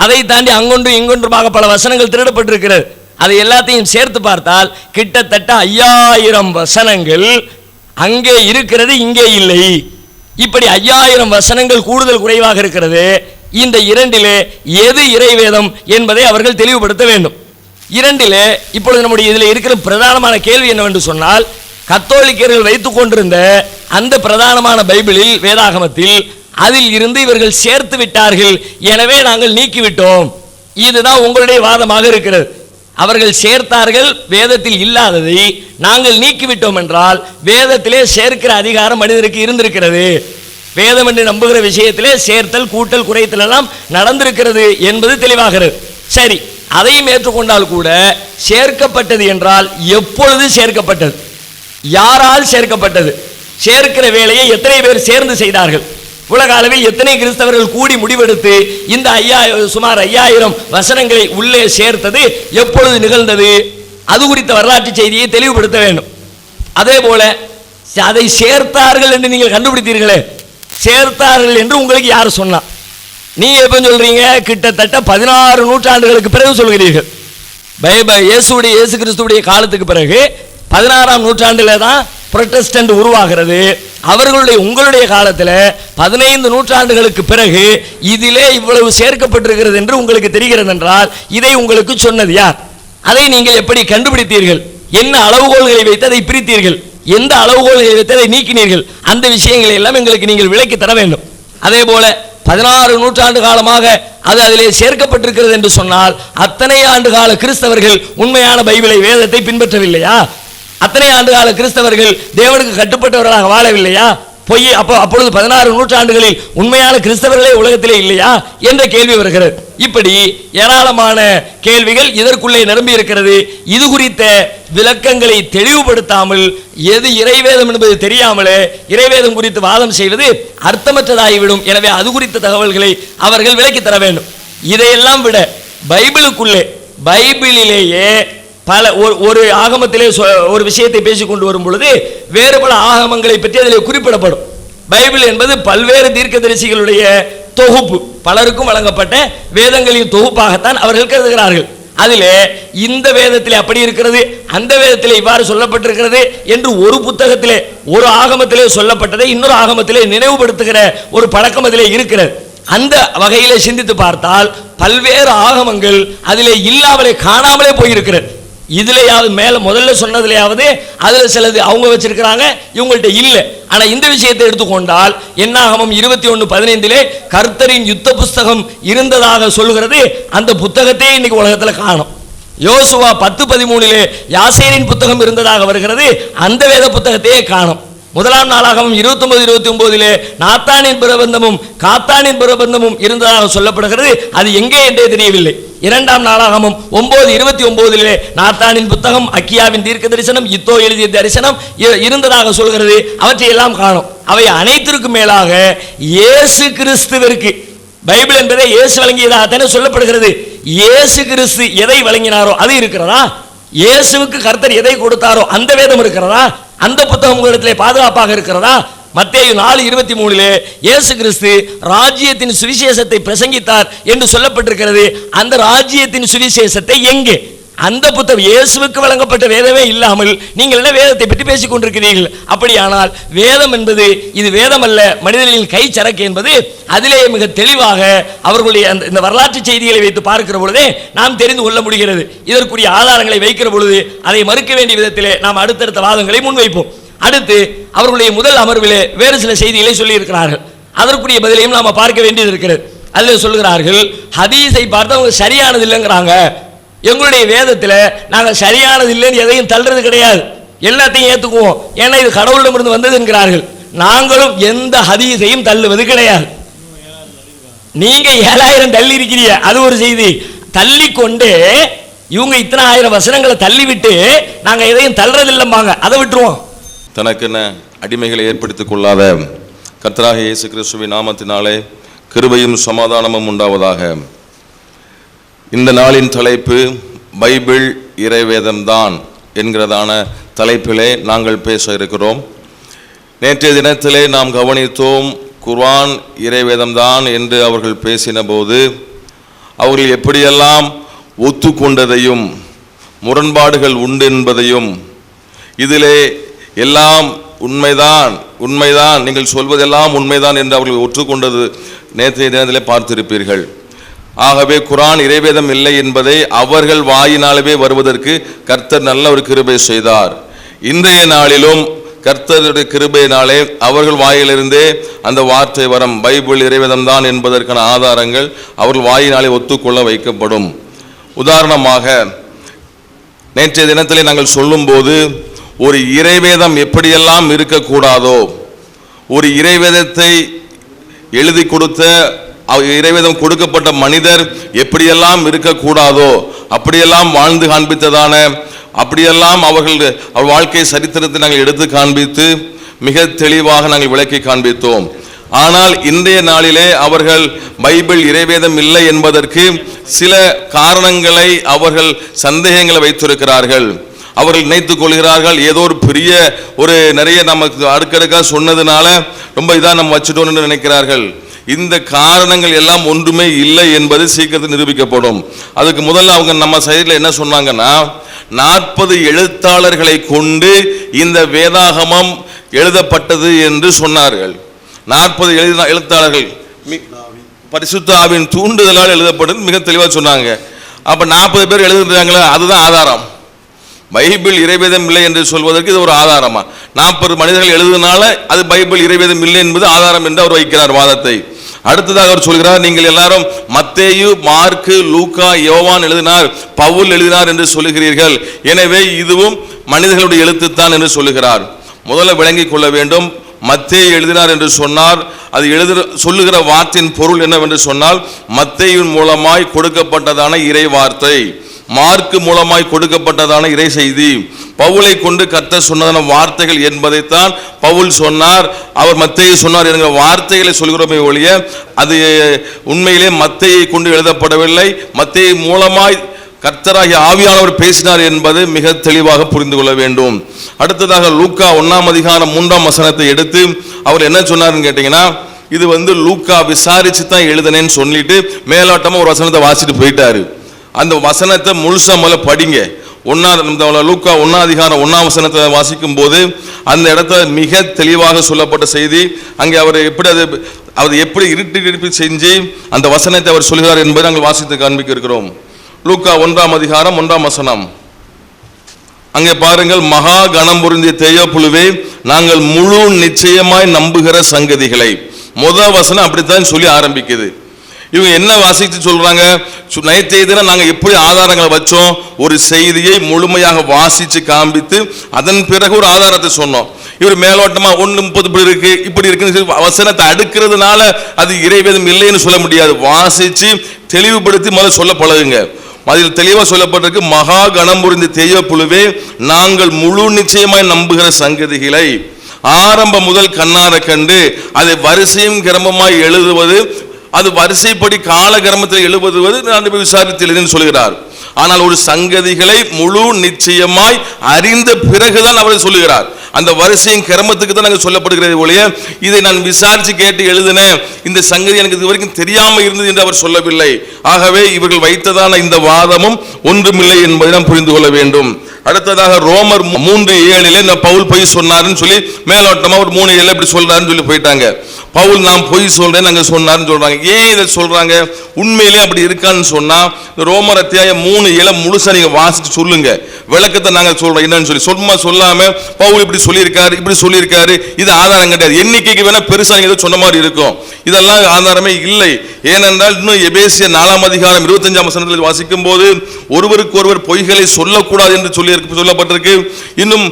அதை தாண்டி அங்கொன்று இங்கொன்றுமாக பல வசனங்கள் திருடப்பட்டிருக்கிறது. அதை எல்லாத்தையும் சேர்த்து பார்த்தால் கிட்டத்தட்ட 5000 வசனங்கள் அங்கே இருக்கிறது, இங்கே இல்லை. இப்படி 5000 வசனங்கள் கூடுதல் குறைவாக இருக்கிறது. இந்த இரண்டிலே எது இறைவேதம் என்பதை அவர்கள் தெளிவுபடுத்த வேண்டும். இரண்டிலே இப்பொழுது நம்முடைய இதில் இருக்கிற பிரதானமான கேள்வி என்னவென்று சொன்னால், கத்தோலிக்கர்கள் வைத்துக் கொண்டிருந்த அந்த பிரதானமான பைபிளில் வேதாகமத்தில் அதில் இருந்து இவர்கள் சேர்த்து விட்டார்கள், எனவே நாங்கள் நீக்கிவிட்டோம். இதுதான் உங்களுடைய வாதமாக இருக்கிறது. அவர்கள் சேர்த்தார்கள், வேதத்தில் இல்லாததை நாங்கள் நீக்கிவிட்டோம் என்றால் வேதத்திலே சேர்க்கிற அதிகாரம் மனிதருக்கு இருந்திருக்கிறது. வேதம் என்று நம்புகிற விஷயத்திலே சேர்த்தல் கூட்டல் குறைத்தல் எல்லாம் நடந்திருக்கிறது என்பது தெளிவாகிறது. சரி, அதையும் ஏற்றுக்கொண்டால் கூட சேர்க்கப்பட்டது என்றால் எப்பொழுது சேர்க்கப்பட்டது, யாரால் சேர்க்கப்பட்டது, சேர்க்கிற வேலையை எத்தனை பேர் சேர்ந்து செய்தார்கள், உலக அளவில் எத்தனை கிறிஸ்தவர்கள் கூடி முடிவெடுத்து இந்த சுமார் 5000 வசனங்களை உள்ளே சேர்த்தது எப்பொழுது நிகழ்ந்தது? அது குறித்த வரலாற்று செய்தியை தெளிவுபடுத்த வேண்டும். அதே போல அதை சேர்த்தார்கள் என்று நீங்கள் கண்டுபிடித்தீர்களே, சேர்த்தார்கள் என்று உங்களுக்கு யார் சொன்னா? நீங்க எப்ப சொல்றீங்க? கிட்டத்தட்ட 16 நூற்றாண்டுகளுக்கு பிறகு சொல்கிறீர்கள். இயேசு கிறிஸ்துடைய காலத்துக்கு பிறகு 16ஆம் நூற்றாண்டில் தான் புரொட்டஸ்டன்ட் உருவாகிறது. அவர்களுடைய உங்களுடைய காலத்தில் 15 நூற்றாண்டுகளுக்கு பிறகு இதிலே இவ்வளவு சேர்க்கப்பட்டிருக்கிறது என்று உங்களுக்கு தெரிகிறது என்றால் இதை உங்களுக்கு சொன்னது யார்? அதை நீங்கள் எப்படி கண்டுபிடித்தீர்கள்? என்ன அளவுகோல்களை வைத்து அதை பிரித்தீர்கள்? எந்த அளவுகோல்களை வைத்து அதை நீக்கினீர்கள்? அந்த விஷயங்களை எல்லாம் எங்களுக்கு நீங்கள் விளக்கி தர வேண்டும். அதே போல 16 நூற்றாண்டு காலமாக அது அதிலே சேர்க்கப்பட்டிருக்கிறது என்று சொன்னால் அத்தனை ஆண்டு கால கிறிஸ்தவர்கள் உண்மையான பைபிளை வேதத்தை பின்பற்றவில்லையா? அத்தனை ஆண்டு கால கிறிஸ்தவர்கள் தேவனுக்கு கட்டுப்பட்டவர்களாக வாழவில்லையா? பொய் அப்பொழுது 16 நூற்றாண்டுகளில் உண்மையான கிறிஸ்தவர்களே உலகத்திலே இல்லையா என்ற கேள்வி வருகிறது. இப்படி ஏராளமான கேள்விகள் இதற்குள்ளே நிரம்பி இருக்கிறது. இது குறித்த விளக்கங்களை தெளிவுபடுத்தாமல் எது இறைவேதம் என்பது தெரியாமலே இறைவேதம் குறித்து வாதம் செய்வது அர்த்தமற்றதாகிவிடும். எனவே அது குறித்த தகவல்களை அவர்கள் விளக்கி தர வேண்டும். இதையெல்லாம் விட பைபிளிலேயே பல ஒரு ஆகமத்திலே ஒரு விஷயத்தை பேசிக்கொண்டு வரும் பொழுது வேறு பல ஆகமங்களை பற்றி அதில் குறிப்பிடப்படும். பைபிள் என்பது பல்வேறு தீர்க்கதரிசிகளுடைய தொகுப்பு, பலருக்கும் வழங்கப்பட்ட வேதங்களின் தொகுப்பாகத்தான் அவர்கள் கருதுகிறார்கள். அதிலே இந்த வேதத்திலே அப்படி இருக்கிறது, அந்த வேதத்திலே இவ்வாறு சொல்லப்பட்டிருக்கிறது என்று ஒரு புத்தகத்திலே ஒரு ஆகமத்திலே சொல்லப்பட்டதை இன்னொரு ஆகமத்திலே நினைவுபடுத்துகிற ஒரு பழக்கம் அதிலே இருக்கிறது. அந்த வகையிலே சிந்தித்து பார்த்தால் பல்வேறு ஆகமங்கள் அதிலே இல்லாமலே காணாமலே போயிருக்கிறது. இதுலையாவது மேல முதல்ல சொன்னதுலையாவது அதுல சிலது அவங்க வச்சிருக்கிறாங்க, இவங்கள்ட்ட இல்லை. ஆனா இந்த விஷயத்தை எடுத்துக்கொண்டால் என்னாகமம் 21:15 கர்த்தரின் யுத்த புஸ்தகம் இருந்ததாக சொல்கிறது. அந்த புத்தகத்தையே இன்னைக்கு உலகத்துல காணும். யோசுவா 10:13 யாசேரின் புத்தகம் இருந்ததாக வருகிறது. அந்த வேத புத்தகத்தையே காணும். முதலாம் நாளாகமம் 29:29 நாத்தானின் பிரபந்தமும் காத்தானின் பிரபந்தமும் இருந்ததாக சொல்லப்படுகிறது. அது எங்கே என்றே தெரியவில்லை. இரண்டாம் நாளாகமம் 9:29 நாத்தானின் புத்தகம், அக்கியாவின் தீர்க்க தரிசனம், இத்தோ எழுதிய தரிசனம் இருந்ததாக சொல்கிறது. அவற்றை எல்லாம் காணும். அவை அனைத்திற்கும் மேலாக இயேசு கிறிஸ்துவிற்கு பைபிள் என்பதை இயேசு வழங்கியதாகத்தானே சொல்லப்படுகிறது. இயேசு கிறிஸ்து எதை வழங்கினாரோ அது இருக்கிறதா? இயேசுவுக்கு கர்த்தர் எதை கொடுத்தாரோ அந்த வேதம் இருக்கிறதா? அந்த புத்தகம் உங்களிடத்திலே பாதுகாப்பாக இருக்கிறதா? மத்தேயு 4:23 இயேசு கிறிஸ்து ராஜ்யத்தின் சுவிசேஷத்தை பிரசங்கித்தார் என்று சொல்லப்பட்டிருக்கிறது. அந்த ராஜ்யத்தின் சுவிசேஷத்தை எங்கே? அந்த புத்தகம் இயேசுவுக்கு வழங்கப்பட்ட வேதமே இல்லாமல் நீங்கள் என்ன வேதத்தை பற்றி பேசிக் கொண்டிருக்கிறீர்கள்? அப்படியானால் வேதம் என்பது இது வேதம் அல்ல, மனிதர்களின் கை சரக்கு என்பது அதிலே மிக தெளிவாக அவர்களுடைய இந்த வரலாற்று செய்திகளை வைத்து பார்க்கிற பொழுதே நாம் தெரிந்து கொள்ள முடிகிறது. இதற்குரிய ஆதாரங்களை வைக்கிற பொழுது அதை மறுக்க வேண்டிய விதத்திலே நாம் அடுத்தடுத்த வாதங்களை முன்வைப்போம். அடுத்து அவர்களுடைய முதல் அமர்விலே வேறு சில செய்திகளை சொல்லி இருக்கிறார்கள். அதற்குரிய பதிலையும் நாம பார்க்க வேண்டியது இருக்கிறது. அதில் சொல்கிறார்கள், ஹதீஸை பார்த்து அவங்க சரியானது இல்லைங்கிறாங்க. எங்களுடைய வேதத்தில் நாங்கள் சரியானது இல்லைன்னு எதையும் தள்ளுறது கிடையாது, எல்லாத்தையும் ஏற்றுக்குவோம், ஏன்னா இது கடவுளிடமிருந்து வந்தது என்கிறார்கள். நாங்களும் எந்த ஹதீஸையும் தள்ளுவது கிடையாது. நீங்க 7000 தள்ளி இருக்கிறீங்க, அது ஒரு செய்தி. தள்ளி கொண்டு இவங்க இத்தனை 1000 வசனங்களை தள்ளிவிட்டு நாங்க எதையும் தள்ளுறதில்லைம்பாங்க, அதை விட்டுருவோம்.
தனக்கென அடிமைகளை ஏற்படுத்திக் கொள்ளாத கர்த்தராகிய இயேசு கிறிஸ்துவின் நாமத்தினாலே கிருபையும் சமாதானமும் உண்டாவதாக. இந்த நாளின் தலைப்பு பைபிள் இறைவேதம்தான் என்கிறதான தலைப்பிலே நாங்கள் பேச இருக்கிறோம். நேற்றைய தினத்திலே நாம் கவனித்தோம், குர்ஆன் இறைவேதம்தான் என்று அவர்கள் பேசின போது அவர்கள் எப்படியெல்லாம் ஒத்துக்கொண்டதையும் முரண்பாடுகள் உண்டு என்பதையும், இதிலே எல்லாம் உண்மைதான் உண்மைதான் நீங்கள் சொல்வதெல்லாம் உண்மைதான் என்று அவர்கள் ஒற்றுக்கொண்டது நேற்றைய தினத்திலே பார்த்திருப்பீர்கள். ஆகவே குர்ஆன் இறைவேதம் இல்லை என்பதை அவர்கள் வாயினாலவே வருவதற்கு கர்த்தர் நல்ல ஒரு கிருபை செய்தார். இன்றைய நாளிலும் கர்த்தருடைய கிருபையினாலே அவர்கள் வாயிலிருந்தே அந்த வார்த்தை வரம் பைபிள் இறைவேதம் தான் என்பதற்கான ஆதாரங்கள் அவர்கள் வாயினாலே ஒத்துக்கொள்ள வைக்கப்படும். உதாரணமாக நேற்றைய தினத்திலே நாங்கள் சொல்லும்போது, ஒரு இறைவேதம் எப்படியெல்லாம் இருக்கக்கூடாதோ, ஒரு இறைவேதத்தை எழுதி கொடுத்த இறைவேதம் கொடுக்கப்பட்ட மனிதர் எப்படியெல்லாம் இருக்கக்கூடாதோ அப்படியெல்லாம் வாழ்ந்து காண்பித்ததான, அப்படியெல்லாம் அவர்கள் வாழ்க்கை சரித்திரத்தை நாங்கள் எடுத்து காண்பித்து மிக தெளிவாக நாங்கள் விளக்கி காண்பித்தோம். ஆனால் இன்றைய நாளிலே அவர்கள் பைபிள் இறைவேதம் இல்லை என்பதற்கு சில காரணங்களை அவர்கள் சந்தேகங்களை வைத்திருக்கிறார்கள். அவர்கள் நினைத்துக் கொள்கிறார்கள் ஏதோ ஒரு பெரிய நிறைய நமக்கு அடுக்கடுக்காக சொன்னதுனால ரொம்ப இதாக நம்ம வச்சுட்டோம்னு நினைக்கிறார்கள். இந்த காரணங்கள் எல்லாம் ஒன்றுமே இல்லை என்பது சீக்கிரத்தில் நிரூபிக்கப்படும். அதுக்கு முதல்ல அவங்க நம்ம சைடில் என்ன சொன்னாங்கன்னா, 40 எழுத்தாளர்களை கொண்டு இந்த வேதாகமம் எழுதப்பட்டது என்று சொன்னார்கள். 40 எழுத்தாளர்கள் பரிசுத்த ஆவியின் தூண்டுதலால் எழுதப்பட்டது மிக தெளிவாக சொன்னாங்க. அப்ப 40 பேர் எழுதுறாங்களா, அதுதான் ஆதாரம். பைபிள் இறைவேதம் இல்லை என்று சொல்வதற்கு இது ஒரு ஆதாரமா? 40 மனிதர்கள் எழுதுனால அது பைபிள் இறைவேதம் இல்லை என்பது ஆதாரம் என்று அவர் வைக்கிறார் வாதத்தை. அடுத்ததாக அவர் சொல்கிறார், நீங்கள் எல்லாரும் மத்தேயு, மார்க்கு, லூக்கா, யோவான் எழுதினார், பவுல் எழுதினார் என்று சொல்லுகிறீர்கள், எனவே இதுவும் மனிதர்களுடைய எழுத்துத்தான் என்று சொல்லுகிறார். முதல்ல விளங்கிக் கொள்ள வேண்டும், மத்தேயு எழுதினார் என்று சொன்னார், அது சொல்லுகிற வார்த்தையின் பொருள் என்னவென்று சொன்னால், மத்தேயின் மூலமாய் கொடுக்கப்பட்டதான இறை வார்த்தை, மார்க்கு மூலமாய் கொடுக்கப்பட்டதான இறை செய்தி, பவுலை கொண்டு கர்த்தர் சொன்னதான வார்த்தைகள் என்பதைத்தான் பவுல் சொன்னார். அவர் மத்தேயு சொன்னார் என்கிற வார்த்தைகளை சொல்கிறோமே ஒழிய அது உண்மையிலே மத்தேயை கொண்டு எழுதப்படவில்லை. மத்தேயு மூலமாய் கர்த்தராகிய ஆவியானவர் பேசினார் என்பது மிக தெளிவாக புரிந்து கொள்ள வேண்டும். அடுத்ததாக லூக்கா 1ஆம் அதிகாரம் 3ஆம் வசனத்தை எடுத்து அவர் என்ன சொன்னார்னு கேட்டீங்கன்னா, இது லூக்கா விசாரிச்சு தான் எழுதுனேன்னு சொல்லிட்டு மேலோட்டமா ஒரு வசனத்தை வாசிட்டு போயிட்டாரு. அந்த வசனத்தை முழுசா முதல்ல படிங்க. லூக்கா 1ஆம் அதிகாரம் 1ஆம் வசனத்தை வாசிக்கும் போது அந்த இடத்துல மிக தெளிவாக சொல்லப்பட்ட செய்தி, அங்கே அவர் எப்படி இருட்டு செஞ்சு அந்த வசனத்தை அவர் சொல்கிறார் என்பதை நாங்கள் வாசித்து காண்பிக்க இருக்கிறோம். லூக்கா 1ஆம் அதிகாரம் 1ஆம் வசனம் அங்கே பாருங்கள், மகா கணம் பொருந்திய தேயோப்புழுவே, நாங்கள் முழு நிச்சயமாய் நம்புகிற சங்கதிகளை. முதல் வசனம் அப்படித்தான் சொல்லி ஆரம்பிக்குது. இவங்க என்ன வாசித்து சொல்றாங்க, நேற்றைய தினம் நாங்கள் எப்படி ஆதாரங்களை வச்சோம், ஒரு செய்தியை முழுமையாக வாசிச்சு காண்பித்து அதன் பிறகு ஒரு ஆதாரத்தை சொன்னோம். இவர் மேலோட்டமா 1:30 இருக்கு இப்படி இருக்குன்னு வசனத்தை அடுக்கிறதுனால அது இறைவேதம் இல்லைன்னு சொல்ல முடியாது. வாசிச்சு தெளிவுபடுத்தி முதல்ல சொல்ல பழகுங்க. அதில் தெளிவாக சொல்லப்பட்டிருக்கு, மகா கணம் புரிந்த தேயோப்புழுவே, நாங்கள் முழு நிச்சயமாய் நம்புகிற சங்கதிகளை ஆரம்பம் முதல் கண்ணார கண்டு அதை வரிசையும் கிரமமாய் எழுதுவது, அது வரிசைப்படி கால கிரமத்தில் எழுதுவது நான் விசாரித்து சொல்கிறார். ஆனால் ஒரு சங்கதிகளை முழு நிச்சயமாய் அறிந்த பிறகுதான் அவர் சொல்லுகிறார். அந்த வரிசையின் கிரமத்துக்கு தான் நாங்கள் சொல்லப்படுகிறது ஒழிய இதை நான் விசாரிச்சு கேட்டு எழுதினேன், இந்த சங்கதி எனக்கு இது வரைக்கும் தெரியாம இருந்தது என்று அவர் சொல்லவில்லை. ஆகவே இவர்கள் வைத்ததான இந்த வாதமும் ஒன்றுமில்லை என்பதை நாம் புரிந்து கொள்ள வேண்டும். அடுத்ததாக ரோமர் 3:7 பவுல் பொய் சொன்னார்னு சொல்லி மேலோட்டமா ஒரு 3:7 இப்படி சொல்றாருன்னு சொல்லி போயிட்டாங்க. பவுல் நான் பொய் சொல்றேன் நாங்க சொன்னார்னு சொல்றாங்க. ஏன் இதை சொல்றாங்க, உண்மையிலே அப்படி இருக்கான்னு சொன்னா ரோமர் அத்தியாயம் 3:7 முழுசா நீங்க வாசிச்சு சொல்லுங்க, விளக்கத்தை நாங்க சொல்றோம் என்னன்னு சொல்லி. சும்மா சொல்லாம பவுல் இப்படி சொல்லியிருக்காரு இப்படி சொல்லியிருக்காரு இது ஆதாரம் கிடையாது. எண்ணிக்கைக்கு வேணா பெருசா நீங்க சொன்ன மாதிரி இருக்கும், இதெல்லாம் ஆதாரமே இல்லை. ஏனென்றால் இன்னும் எபேசியர் 4ஆம் அதிகாரம் 25ஆம் வசனத்தில் வாசிக்கும் போது ஒருவருக்கு ஒருவர் பொய்களை சொல்லக்கூடாது என்று சொல்லப்பட்டிருக்கு. இன்னும்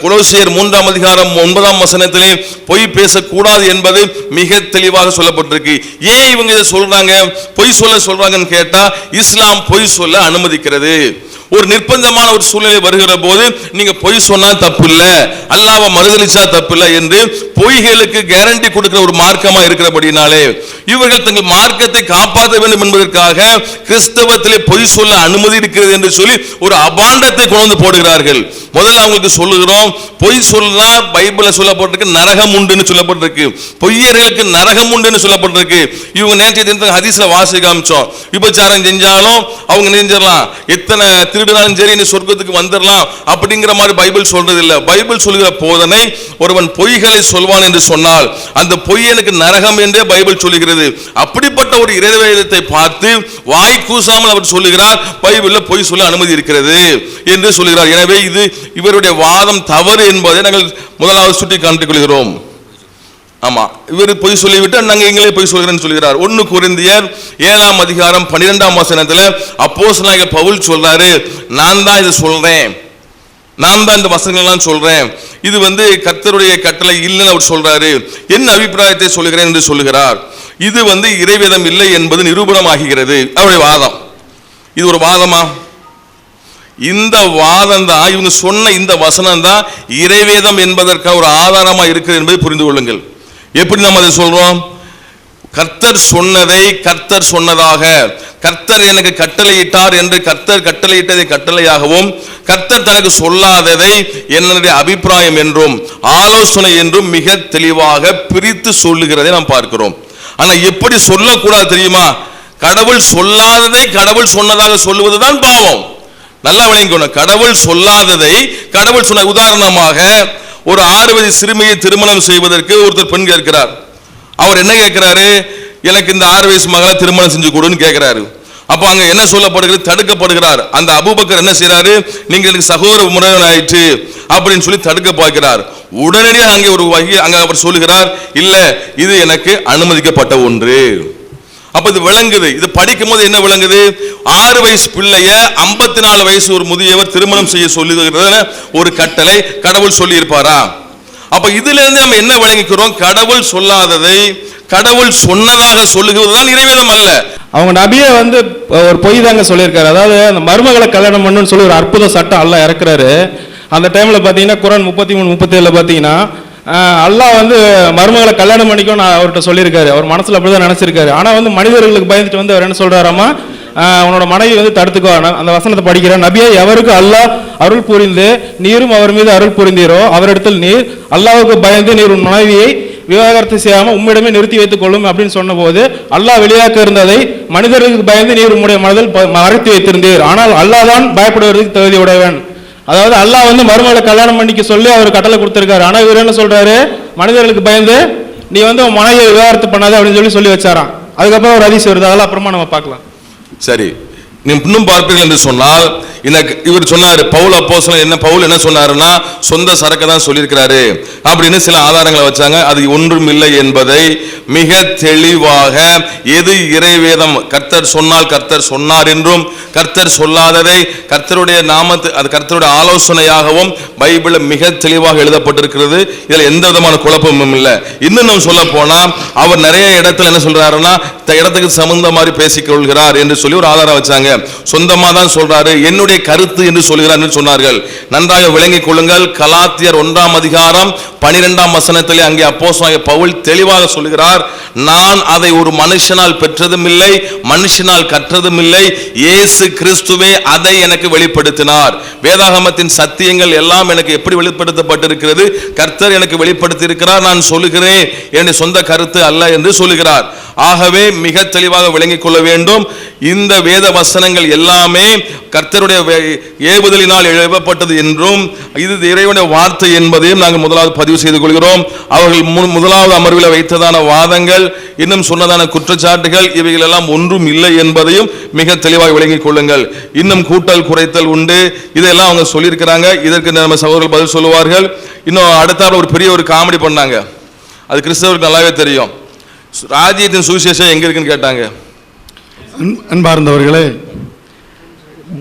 கொலோசியர் 3ஆம் அதிகாரம் 9ஆம் வசனத்திலே பொய் பேசக்கூடாது என்பது மிக தெளிவாக சொல்லப்பட்டிருக்கு. ஏன் இவங்க இதை சொல்றாங்க, பொய் சொல்றாங்கன்னு கேட்டா இஸ்லாம் பொய் சொல்ல அனுமதிக்கிறது. ஒரு நிர்பந்தமான ஒரு சூழ்நிலை வருகிற போது நீங்க பொய் சொன்னா தப்பு இல்ல, அல்லாஹ்வை மறுதலிச்சா தப்பு இல்ல என்று பொய்களுக்கு கேரண்டி கொடுக்கிற ஒரு மார்க்கமா இருக்கிறபடினாலே இவர்கள் தங்கள் மார்க்கத்தை காப்பாற்ற வேண்டும் என்பதற்காக கிறிஸ்தவத்திலே பொய் சொல்ல அனுமதி இருக்கிறது என்று சொல்லி ஒரு அபாண்டத்தை கொண்டு போடுகிறார்கள். முதல்ல அவங்களுக்கு சொல்லுகிறோம், பொய் சொன்னா பைபிள்ல சொல்லப்பட்டிருக்கு நரகம் உண்டுன்னு சொல்லப்பட்டிருக்கு, பொய்யர்களுக்கு நரகம் உண்டுன்னு சொல்லப்பட்டிருக்கு. இவங்க நேற்றைய தினத்துல ஹதீஸ்ல வாசி காமிச்சோம், விபச்சாரம் செஞ்சாலும் அவங்க நெஞ்சிடலாம், எத்தனை திருடினாலும் சரி நீ சொர்க்கத்துக்கு வந்துடலாம் அப்படிங்கிற மாதிரி பைபிள் சொல்றது இல்ல. பைபிள் சொல்கிற போதனை ஒருவன் பொய்களை சொல்வான் என்று சொன்னால் அந்த பொய்யனுக்கு நரகம் என்றே பைபிள் சொல்லுகிறது. அப்படிப்பட்ட ஒரு இறைவேதத்தை பார்த்து வாய் கூசாமல் அவர் சொல்லுகிறார் பைபிள்ல பொய் சொல்ல அனுமதி இருக்கிறது என்று சொல்லுகிறார். எனவே இது இவருடைய வாதம் தவறு என்பதை நாங்கள் முதலாவது சுட்டி காட்டிக் கொள்கிறோம். ஆமா, இவர் பொய் சொல்லிவிட்டு நாங்கள் எங்களே பொய் சொல்கிறேன்னு சொல்கிறார். 1 கொரிந்தியர் 7ஆம் அதிகாரம் 12ஆம் வசனத்துல அப்போஸ்தலனாகிய பவுல் சொல்றாரு, நான் தான் இதை சொல்றேன், நான் தான் இந்த வசனங்கள் எல்லாம் சொல்றேன், இது கர்த்தருடைய கட்டளை இல்லைன்னு அவர் சொல்றாரு, என் அபிப்பிராயத்தை சொல்லுகிறேன் என்று சொல்லுகிறார். இது இறைவேதம் இல்லை என்பது நிரூபணமாகிறது அவருடைய வாதம். இது ஒரு வாதமா? இந்த வாதம் தான் இவங்க சொன்ன இந்த வசனம் தான் இறைவேதம் என்பதற்காக ஒரு ஆதாரமா இருக்கிறது என்பதை புரிந்து கொள்ளுங்கள். எப்படி நம்ம அதை சொல்றோம்? கர்த்தர் சொன்னதை கர்த்தர் சொன்னதாக, கர்த்தர் எனக்கு கட்டளையிட்டார் என்று கர்த்தர் கட்டளையிட்டதை கட்டளையாகவும், கர்த்தர் தனக்கு சொல்லாததை என்னுடைய அபிப்பிராயம் என்றும் ஆலோசனை என்றும் மிக தெளிவாக பிரித்து சொல்லுகிறதை நாம் பார்க்கிறோம். ஆனா எப்படி சொல்லக்கூடாது தெரியுமா? கடவுள் சொல்லாததை கடவுள் சொன்னதாக சொல்லுவதுதான் பாவம். நல்லா விளங்கிக்கணும். கடவுள் சொல்லாததை கடவுள் சொன்ன. உதாரணமாக, ஒரு 6 வயது சிறுமியை திருமணம் செய்வதற்கு ஒருத்தர் பெண் கேட்கிறார். அவர் என்ன கேட்கிறாரு? எனக்கு இந்த 6 வயசு மகளை திருமணம் செஞ்சு கொடுன்னு கேட்கிறாரு. அப்ப அங்க என்ன சொல்லப்படுகிறது? தடுக்கப்படுகிறார். அந்த அபூபக்கர் என்ன செய்யறாரு? நீங்க எனக்கு சகோதர முறைவன் ஆயிற்று அப்படின்னு சொல்லி தடுக்க பார்க்கிறார். உடனடியாக அங்கே ஒரு வகை அங்க அவர் சொல்லுகிறார், இல்ல இது எனக்கு அனுமதிக்கப்பட்ட ஒன்று. அப்ப இது விளங்குது. இது படிக்கும் போது என்ன விளங்குது? 6 வயசு பிள்ளைய 54 வயசு ஒரு முதியவர் திருமணம் செய்ய சொல்லுகிற ஒரு கட்டளை கடவுள் சொல்லி இருப்பாரா? அப்ப இதுல இருந்து நம்ம என்ன விளங்கிக்கிறோம்? கடவுள் சொல்லாததை கடவுள் சொன்னதாக சொல்லுகிறதுதான் இறைவேதம் அல்ல.
அவங்க நபியே வந்து ஒரு பொய் தாங்க சொல்லியிருக்காரு. அதாவது அந்த மருமகளை கல்யாணம் பண்ணுன்னு சொல்லி ஒரு அற்புத சட்டம் அல்லாஹ் இறக்குறாரு. அந்த டைம்ல பாத்தீங்கன்னா குரான் 33-37 பாத்தீங்கன்னா அல்லாஹ் வந்து மருமகளை கல்யாணம் பண்ணிக்கும் நான் அவர்கிட்ட சொல்லியிருக்காரு. அவர் மனசுல அப்படிதான் நினைச்சிருக்காரு. ஆனா வந்து மனிதர்களுக்கு பயந்துட்டு வந்து அவர் என்ன சொல்றாராமா, உன்னோட மனைவி வந்து தடுத்துக்கோ. அந்த வசனத்தை படிக்கிற நபியை எவருக்கு அல்லாஹ் அருள் புரிந்து நீரும் அவர் மீது அருள் புரிந்தீரோ அவரிடத்தில் நீர் அல்லாஹ்வுக்கு பயந்து நீர் உன் மனைவியை விவாகரத்து செய்யாம உம்மிடமே நிறுத்தி வைத்துக் கொள்ளும் அப்படின்னு சொன்ன போது, அல்லாஹ் வெளியாக்க இருந்ததை மனிதர்களுக்கு பயந்து நீர் உம்முடைய மனதில் மறைத்து வைத்திருந்தீர். ஆனால் அல்லாஹ் தான் பயப்படுவதற்கு தகுதி உடையவன். அதாவது அல்லாஹ் வந்து மருமகளை கல்யாணம் பண்ணிக்க சொல்லி அவர் கட்டளை கொடுத்திருக்காரு. ஆனா இவர் என்ன சொல்றாரு? மனிதர்களுக்கு பயந்து நீ வந்து உன் மனைவியை விவாகரத்து பண்ணாத அப்படின்னு சொல்லி வச்சாராம். அதுக்கப்புறம் ஒரு ஹதீஸ் வருது, அதெல்லாம் அப்புறமா நம்ம பார்க்கலாம்.
சரி, நீ இன்னும் பார்ப்பீர்கள் என்று சொன்னால், இவர் சொன்னாரு பவுல் அப்போஸ்தலன் என்ன, பவுல் என்ன சொன்னாருன்னா சொந்த சரக்கு தான் சொல்லியிருக்கிறாரு அப்படின்னு சில ஆதாரங்களை வச்சாங்க. அது ஒன்றும் இல்லை என்பதை மிக தெளிவாக, எது இறைவேதம் கர்த்தர் சொன்னால் கர்த்தர் சொன்னார் என்றும், கர்த்தர் சொல்லாததை கர்த்தருடைய நாமத்து அது கர்த்தருடைய ஆலோசனையாகவும் பைபிள்ல மிக தெளிவாக எழுதப்பட்டிருக்கிறது. இதுல எந்த விதமான குழப்பமும் இல்லை. இன்னும் நம்ம சொல்ல போனா, அவர் நிறைய இடத்துல என்ன சொல்றாருன்னா இடத்துக்கு சம்பந்த மாதிரி பேசிக் கொள்கிறார் என்று சொல்லி ஒரு ஆதாரம் வச்சாங்க. சொந்தமா தான் சொல்றாரு, என்னுடைய கருத்து என்று சொல்கிறார் என்று சொன்னார்கள். நன்றாக விளங்கிக் கொள்ளுங்கள். கலாத்தியர் 1ஆம் அதிகாரம் 12ஆம் வசனத்திலே அங்கே அப்போஸ்தலனாகிய பவுல் தெளிவாக சொல்கிறார், நான் அதை ஒரு மனுஷனால் பெற்றதும் இல்லை, மனுஷனால் கற்றதும் இல்லை, இயேசு கிறிஸ்துவே அதை எனக்கு வெளிப்படுத்தினார். வேதாகமத்தின் சத்தியங்கள் எல்லாம் எனக்கு எப்படி வெளிப்படுத்தப்பட்டிருக்கிறது? கர்த்தர் எனக்கு வெளிப்படுத்தி இருக்கிறார். நான் சொல்லுகிறேன், என்னுடைய சொந்த கருத்து அல்ல என்று சொல்லுகிறார். ஆகவே மிக தெளிவாக விளங்கிக் கொள்ள வேண்டும். இந்த வேத வசனங்கள் எல்லாமே கர்த்தருடைய ஏவுதலினால் எழுதப்பட்டது என்றும், இது இறைவனுடைய வார்த்தை என்பதையும் நாங்கள் முதலாவது பதிவு செய்து கொள்கிறோம். அவர்கள் முதலாவது அமர்வில் வைத்ததான வாதங்கள், இன்னும் சொன்னதான குற்றச்சாட்டுகள், இவைகள் எல்லாம் ஒன்றும் இல்லை என்பதையும் மிக தெளிவாக விளங்கிக் கொள்ளுங்கள். இன்னும் கூட்டல் குறைத்தல் உண்டு, இதெல்லாம் அவங்க சொல்லியிருக்கிறாங்க. இதற்கு நம்ம சகோதரர்கள் பதில் சொல்லுவார்கள். இன்னும் அடுத்த ஒரு பெரிய ஒரு காமெடி பண்ணாங்க, அது கிறிஸ்தவருக்கு நல்லாவே தெரியும். ராஜ்யத்தின் சுவிசேஷம் எங்க இருக்குன்னு கேட்டாங்க.
அன்பார்ந்தவர்களே,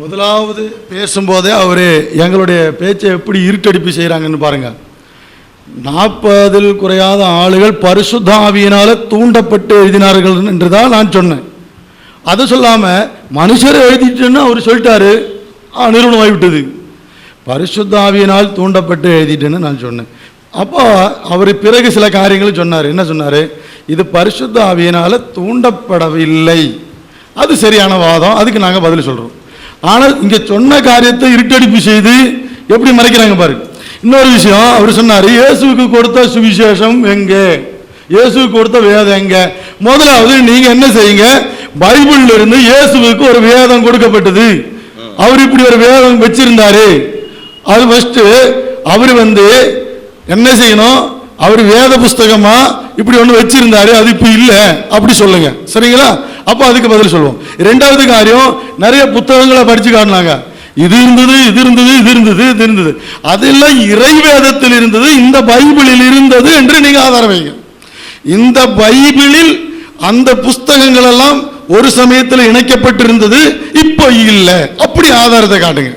முதலாவது பேசும்போதே அவரு எங்களுடைய பேச்சை எப்படி இருட்டடிப்பு செய்கிறாங்கன்னு பாருங்க. 40 குறையாத ஆளுகள் பரிசுத்த ஆவியினால தூண்டப்பட்டு எழுதினார்கள் என்று தான் நான் சொன்னேன். அதை சொல்லாம மனுஷரை எழுதிட்டுன்னு அவர் சொல்லிட்டாரு, நிறுவனம் ஆகிவிட்டது. பரிசுத்த ஆவியினால் தூண்டப்பட்டு எழுதிட்டுன்னு நான் சொன்னேன். அப்போ அவர் பிறகு சில காரியங்களும் சொன்னார். என்ன சொன்னார்? இது பரிசுத்த ஆவியினால தூண்டப்படவில்லை. அது சரியான வாதம், அதுக்கு நாங்கள் பதில் சொல்கிறோம். ஆனால் இங்கே சொன்ன காரியத்தை இருட்டடிப்பு செய்து எப்படி மறைக்கிறாங்க பாருங்க. இன்னொரு விஷயம், அவர் சொன்னார், இயேசுவுக்கு கொடுத்த சுவிசேஷம் எங்கே, இயேசுவுக்கு கொடுத்த வேதம் எங்கே? முதலாவது நீங்க என்ன செய்யுங்க, பைபிள்ல இருந்து இயேசுவுக்கு ஒரு வேதம் கொடுக்கப்பட்டது. அவர் இப்படி ஒரு வேதம் வச்சிருந்தாரு. அது ஃபர்ஸ்ட் அவர் வந்து என்ன செய்யணும், அவர் வேத புஸ்தகமா இப்படி ஒன்று வச்சிருந்தாரு, அது இப்போ இல்லை அப்படி சொல்லுங்க, சரிங்களா? அப்போ அதுக்கு பதில் சொல்லுவோம். இரண்டாவது காரியம், நிறைய புத்தகங்களை படிச்சு காட்டினாங்க. இது இருந்தது, இது இருந்தது, இது இருந்தது, இது இருந்தது, அதெல்லாம் இறைவேதத்தில் இருந்தது, இந்த பைபிளில் இருந்தது என்று நீங்க ஆதாரம் வைங்க. இந்த பைபிளில் அந்த புஸ்தகங்கள் எல்லாம் ஒரு சமயத்தில் இணைக்கப்பட்டிருந்தது, இப்போ இல்லை, அப்படி ஆதாரத்தை காட்டுங்க.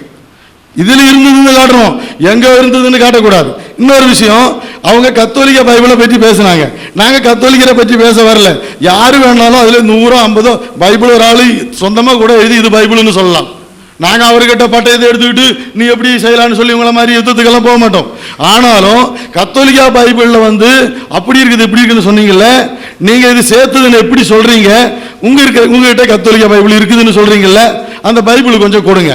இதுல இருந்ததுன்னு காட்டணும், எங்க இருந்ததுன்னு காட்டக்கூடாது. இன்னொரு விஷயம், அவங்க கத்தோலிக்க பைபிளை பற்றி பேசினாங்க. நாங்க கத்தோலிக்கரை பற்றி பேச வரல. யாரு வேணாலும் அதுல 100-50 பைபிள் ஒரு ஆளு சொந்தமா கூட எழுதி இது பைபிள்னு சொல்லலாம். நாங்கள் அவர்கிட்ட பட்டயத்தை எடுத்துக்கிட்டு நீ எப்படி செய்யலான்னு சொல்லி உங்களை மாதிரி யுத்தத்துக்கெல்லாம் போக மாட்டோம். ஆனாலும் கத்தோலிக்கா பைபிளில் வந்து அப்படி இருக்குது இப்படி இருக்குதுன்னு சொன்னீங்கல்ல, நீங்கள் இது சேர்த்ததுன்னு எப்படி சொல்கிறீங்க? உங்ககிட்ட கத்தோலிக்கா பைபிள் இருக்குதுன்னு சொல்கிறீங்கல்ல, அந்த பைபிள் கொஞ்சம் கொடுங்க,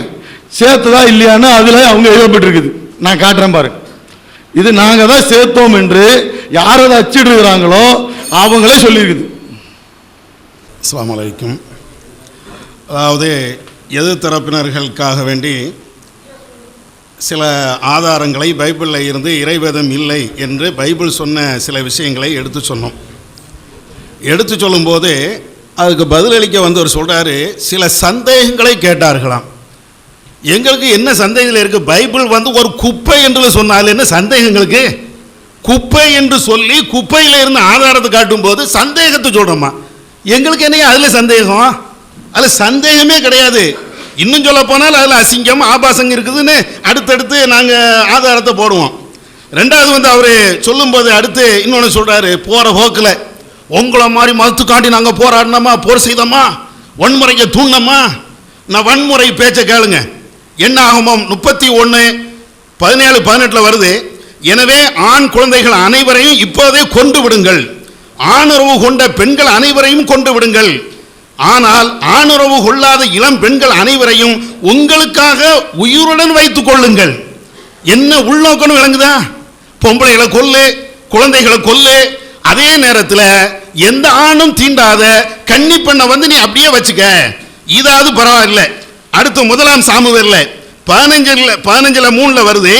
சேர்த்ததா இல்லையான்னு அதில் அவங்க எழுதப்பட்டிருக்குது. நான் காட்டுறேன் பாருங்க. இது நாங்கள் தான் சேர்த்தோம் என்று யார் அதை அச்சிடுறாங்களோ அவங்களே சொல்லியிருக்குது.
அஸ்ஸலாமு அலைக்கும். அதாவது எதிர் தரப்பினர்களுக்காக வேண்டி சில ஆதாரங்களை பைபிளில் இருந்து இறைவேதம் இல்லை என்று பைபிள் சொன்ன சில விஷயங்களை எடுத்து சொன்னோம். எடுத்து சொல்லும்போது அதுக்கு பதிலளிக்க வந்தவர் சொல்கிறாரு, சில சந்தேகங்களை கேட்டார்களாம். எங்களுக்கு என்ன சந்தேகங்கள் இருக்குது? பைபிள் வந்து ஒரு குப்பை என்று சொன்னால் என்ன சந்தேகங்களுக்கு? குப்பை என்று சொல்லி குப்பையில் இருந்து ஆதாரத்தை காட்டும்போது சந்தேகத்தை சொல்கிறோமா? எங்களுக்கு என்ன அதில் சந்தேகம்? அதில் சந்தேகமே கிடையாது. இன்னும் சொல்ல போனால் அதில் அசிங்கம் ஆபாசம் இருக்குதுன்னு அடுத்தடுத்து நாங்கள் ஆதாரத்தை போடுவோம். ரெண்டாவது வந்து அவர் சொல்லும்போது அடுத்து இன்னொன்று சொல்கிறாரு, போகிற போக்கில் உங்களை மாதிரி மறுத்து காட்டி நாங்கள் போராடினோமா, போர் செய்தோமா, வன்முறையை தூண்டினோமா? நான் வன்முறை பேச்சை கேளுங்க. என்ன ஆகமம் 31:17-18 வருது. எனவே ஆண் குழந்தைகள் அனைவரையும் இப்போதே கொண்டு விடுங்கள், ஆணுறவு கொண்ட பெண்கள் அனைவரையும் கொண்டு விடுங்கள், ஆனால் ஆணுறவு கொள்ளாத இளம் பெண்கள் அனைவரையும் உங்களுக்காக உயிருடன் வைத்துக் கொள்ளுங்கள். என்ன உள்நோக்கணும் விளங்குதா? பொம்பளைகளை கொல்லு, குழந்தைகளை கொல்லு, அதே நேரத்தில் எந்த ஆணும் தீண்டாத கன்னி பெண்ணை வந்து நீ அப்படியே வச்சுக்க, இதாவது பரவாயில்லை. அடுத்து 1 சாமுவேல்ல 15:3 வருது,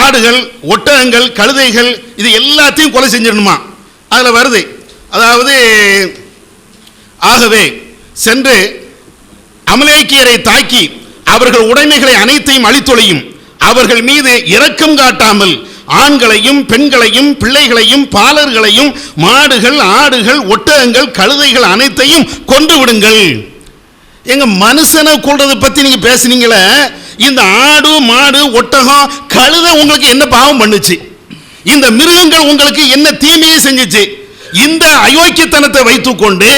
ஆடுகள் ஒட்டகங்கள் கழுதைகள் இது எல்லாத்தையும் கொலை செஞ்சிடணுமா? அதில் வருது, அதாவது ஆகவே சென்று அமலேக்கியரை தாக்கி அவர்கள் உடைமைகளை அனைத்தையும் அழித்தொழியும், அவர்கள் மீது இரக்கம் காட்டாமல் ஆண்களையும் பெண்களையும் பிள்ளைகளையும் பாலர்களையும் மாடுகள் ஆடுகள் ஒட்டகங்கள் கழுதைகள் அனைத்தையும் கொண்டு விடுங்கள். எங்க மனுஷனை கொள்றதை பத்தி நீங்க பேசுனீங்களே, இந்த ஆடு மாடு ஒட்டகம் கழுதை உங்களுக்கு என்ன பாவம் பண்ணுச்சு? இந்த மிருகங்கள் உங்களுக்கு என்ன தீமையை செஞ்சுச்சு? இந்த அயோக்கியத்தனத்தை வைத்துக்கொண்டு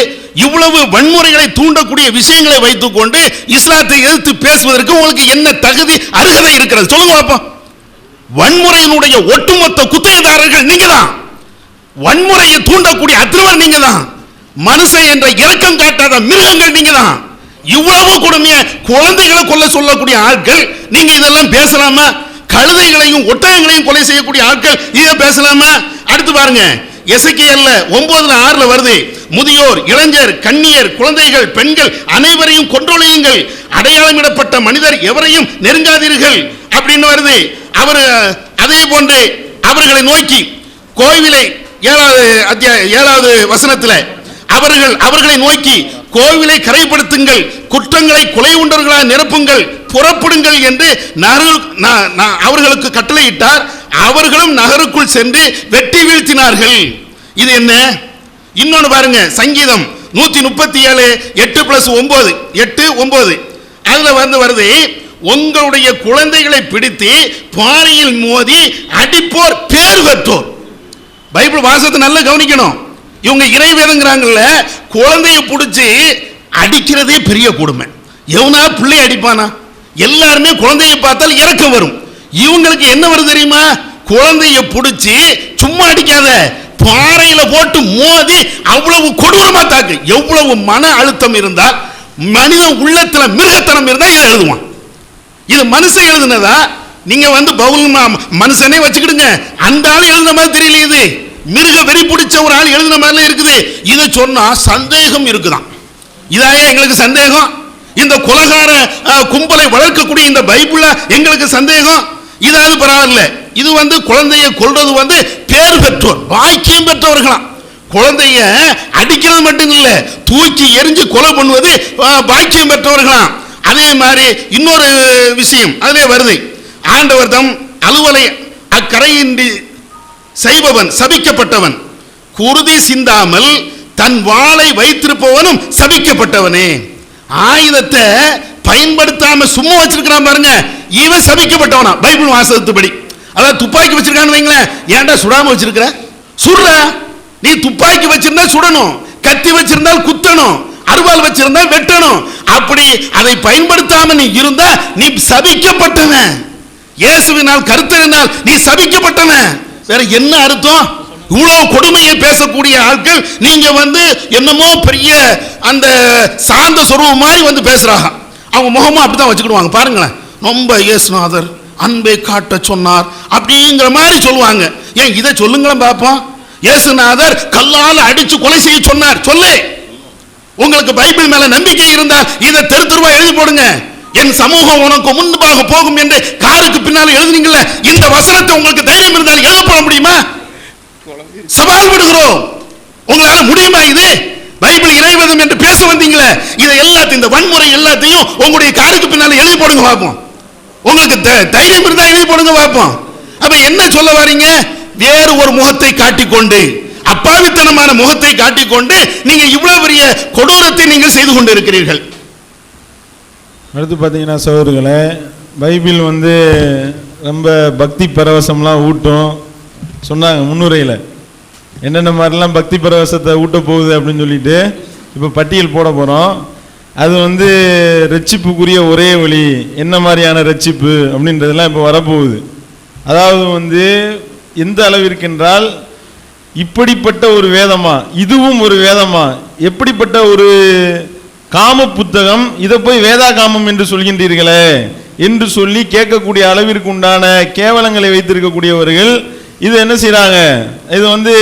இவ்வளவு வன்முறைகளை தூண்டக்கூடிய விஷயங்களை வைத்துக்கொண்டு இஸ்லாத்தை எதிர்த்து பேசுவதற்கு உங்களுக்கு என்ன தகுதி அருகதை இருக்கிறது? சொல்லுங்க பாப்போம். வன்முறையினுடைய ஒட்டுமொத்த குத்தகைதாரர்கள் நீங்க தான். வன்முறையை தூண்டக்கூடிய அத்துவர் நீங்க தான். மனுஷன் என்ற இரக்கம் காட்டாத மிருகங்கள் நீங்க தான். இவ்வளவு கொடுமைய குழந்தைகளை கொல்ல சொல்லக்கூடிய ஆட்கள் நீங்க இதெல்லாம் பேசலாமா? கழுதைகளையும் ஒட்டகங்களையும் கொலை செய்யக்கூடிய ஆட்கள் இதை பேசலாமா? அடுத்து பாருங்க, எசேக்கியேல்ல 9:6 வருது, முதியோர் இளைஞர் கன்னியர் குழந்தைகள் பெண்கள் அனைவரையும் கொன்றொழியுங்கள், அடையாளமிடப்பட்ட மனிதர் எவரையும் நெருங்காதீர்கள் அப்படின்னு வருது. அவர் அதே போன்று அவர்களை நோக்கி கோவிலை 7வது வசனத்தில் அவர்களை நோக்கி கோவிலை கரைப்படுத்துங்கள், குற்றங்களை கொலை உண்டவர்களாக நிரப்புங்கள், புறப்படுங்கள் என்று அவர்களுக்கு கட்டளையிட்டார். அவர்களும் நகருக்குள் சென்று வெட்டி வீழ்த்தினார்கள். இது என்ன? இன்னொன்னு பாருங்க, சங்கீதம் 137 8+9 8:9 அதுல வருது, உங்களுடைய குழந்தைகளை பிடித்து பாறையில் மோதி அடிப்போர் பேர் பெற்றோர். பைபிள் வாசத்தை நல்லா கவனிக்கணும். இவங்க இறைவேதங்கிறாங்கல்ல, குழந்தைய பிடிச்சி அடிக்கிறதே பெரிய கொடுமை. எவனா பிள்ளை அடிப்பானா? எல்லாருமே குழந்தையை பார்த்தால் இறக்கம் வரும். இவங்களுக்கு என்ன வருது தெரியுமா? குழந்தைய பிடிச்சி சும்மா அடிக்காத, பாறையில போட்டு மோதி அவ்வளவு கொடூரமா தாக்கு. எவ்வளவு மன அழுத்தம் இருந்தால், மனித உள்ளத்துல மிருகத்தனம் இருந்தா இதை எழுதுவான். இது மனுஷன் எழுதுனதா? நீங்க பவுல் மனுஷனே வச்சுக்கிடுங்க, அந்த ஆள் எழுதுன மாதிரி தெரியல. இது மிருக வெறி பிடிச்ச ஒரு ஆள் எழுதுன மாதிரி இருக்குது. இதை சொன்னா சந்தேகம் இருக்குதான். இதாயே எங்களுக்கு சந்தேகம். இந்த கொலகார கும்பலை வளர்க்கக்கூடிய இந்த பைபிள்ல எங்களுக்கு சந்தேகம். இதாவது பரவாயில்ல. இது குழந்தைய கொல்றது பேர் பெற்றோர், பாக்கியம் பெற்றவர்களாம். குழந்தைய அடிக்கிறது மட்டும் இல்ல, தூக்கி எரிஞ்சு கொலை பண்ணுவது பாக்கியம் பெற்றவர்களாம். அதே மாதிரி இன்னொரு விஷயம் அதிலே வருது, ஆண்டவர் தம் அலுவலை அக்கரையின்றி செய்பவன் சபிக்கப்பட்டவன், குருதி சிந்தாமல் தன் வாளை வைத்திருப்பவனும் சபிக்கப்பட்டவனே. ஆயுதத்தை பயன்படுத்தாம சும்மா வச்சிருக்கிறான் பாருங்க, இவன் சபிக்கப்பட்டவனா பைபிள் வாசகத்துப்படி. அதாவது துப்பாக்கி வச்சிருக்கான்னு வைங்களேன், ஏன்டா சுடாம வச்சிருக்கிற? சுடுற. நீ துப்பாக்கி வச்சிருந்தா சுடணும், கத்தி வச்சிருந்தால் குத்தணும், அருவாள் வச்சிருந்தா வெட்டணும். அப்படி அதை பயன்படுத்தாம நீ இருந்தா நீ சபிக்கப்பட்டவன். இயேசுவினால் கர்த்தரினால் நீ சபிக்கப்பட்டவன். வேற என்ன அர்த்தம்? இவ்வளவு கொடுமையை பேசக்கூடிய ஆட்கள் நீங்க என்னமோ பெரிய அந்த சாந்த சொருவம் மாதிரி பேசுறாங்க. அவங்க முகமும் அப்படிதான் வச்சுக்கிடுவாங்க. பாருங்களேன், ரொம்ப இயேசுநாதர் அன்பை காட்ட சொன்னார் அப்படிங்கிற மாதிரி சொல்லுவாங்க. ஏன் இதை சொல்லுங்களேன் பார்ப்போம். இயேசுநாதர் கல்லால் அடிச்சு கொலை செய்ய சொன்னார். சொல்லு. உங்களுக்கு பைபிள் மேல நம்பிக்கை இருந்தால் இதை தெரு தெருவா எழுதி போடுங்க. என் சமூகம் உனக்கு முன்பாக போகும் என்று காருக்கு பின்னால் எழுதுனீங்கல்ல, இந்த வசனத்தை உங்களுக்கு தைரியம் இருந்தால் எழுத போட முடியுமா? சவால் விடுகிறோம். உங்களால முடியுமா? இது பைபிள் இறைவேதம் என்று பேச வந்தீங்களே, இதை எல்லாத்தையும் இந்த வன்முறை எல்லாத்தையும் உங்களுடைய காருக்கு பின்னால எழுதி போடுங்க பார்ப்போம். உங்களுக்கு தைரியம் இருந்தா எழுதி போடுங்க பார்ப்போம். அப்ப என்ன சொல்ல வரீங்க? வேறு ஒரு முகத்தை காட்டிக்கொண்டு, அப்பாவித்தனமான முகத்தை காட்டிக்கொண்டு நீங்க இவ்வளவு பெரிய கொடூரத்தை நீங்கள் செய்து கொண்டு இருக்கிறீர்கள்.
அடுத்து பார்த்தீங்கன்னா சகோதரர்களே, பைபிள் ரொம்ப பக்தி பரவசம்லாம் ஊட்டும் சொன்னாங்க முன்னுரையில். என்னென்ன மாதிரிலாம் பக்தி பரவசத்தை ஊட்ட போகுது அப்படின்னு சொல்லிட்டு இப்போ பட்டியல் போட போகிறோம். அது ரட்சிப்புக்குரிய ஒரே வழி என்ன மாதிரியான ரட்சிப்பு அப்படின்றதெல்லாம் இப்போ வரப்போகுது. அதாவது எந்த அளவிற்கு என்றால், இப்படிப்பட்ட ஒரு வேதமா, இதுவும் ஒரு வேதமா, எப்படிப்பட்ட ஒரு காம புத்தகம், இதை போய் வேதா காமம் என்று சொல்கின்றீர்களே என்று சொல்லி கேட்கக்கூடிய அளவிற்கு உண்டான கேவலங்களை வைத்திருக்கக்கூடியவர்கள் இது என்ன செய்யறாங்க? இது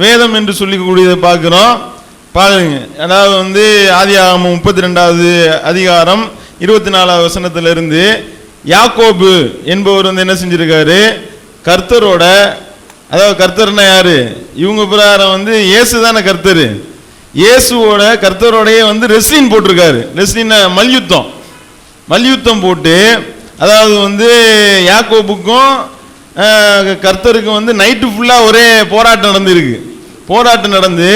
வேதம் என்று சொல்லிக்கூடியதை பார்க்கிறோம். பாருங்க, அதாவது ஆதியாகமம் 32வது அதிகாரம் 24வது வசனத்திலிருந்து யாக்கோபு என்பவர் என்ன செஞ்சிருக்காரு? கர்த்தரோட, அதாவது கர்த்தர்னா யாரு? இவங்க பிரகாரம் இயேசு தானே கர்த்தர். இயேசுவோட கர்த்தரோடைய ரெஸ்லின் போட்டிருக்காரு. ரெஸ்லின் மல்யுத்தம் போட்டு, அதாவது யாக்கோபுக்கும் கர்த்தருக்கும் நைட்டு ஃபுல்லா ஒரே போராட்டம் நடந்திருக்கு. போராட்டம் நடந்து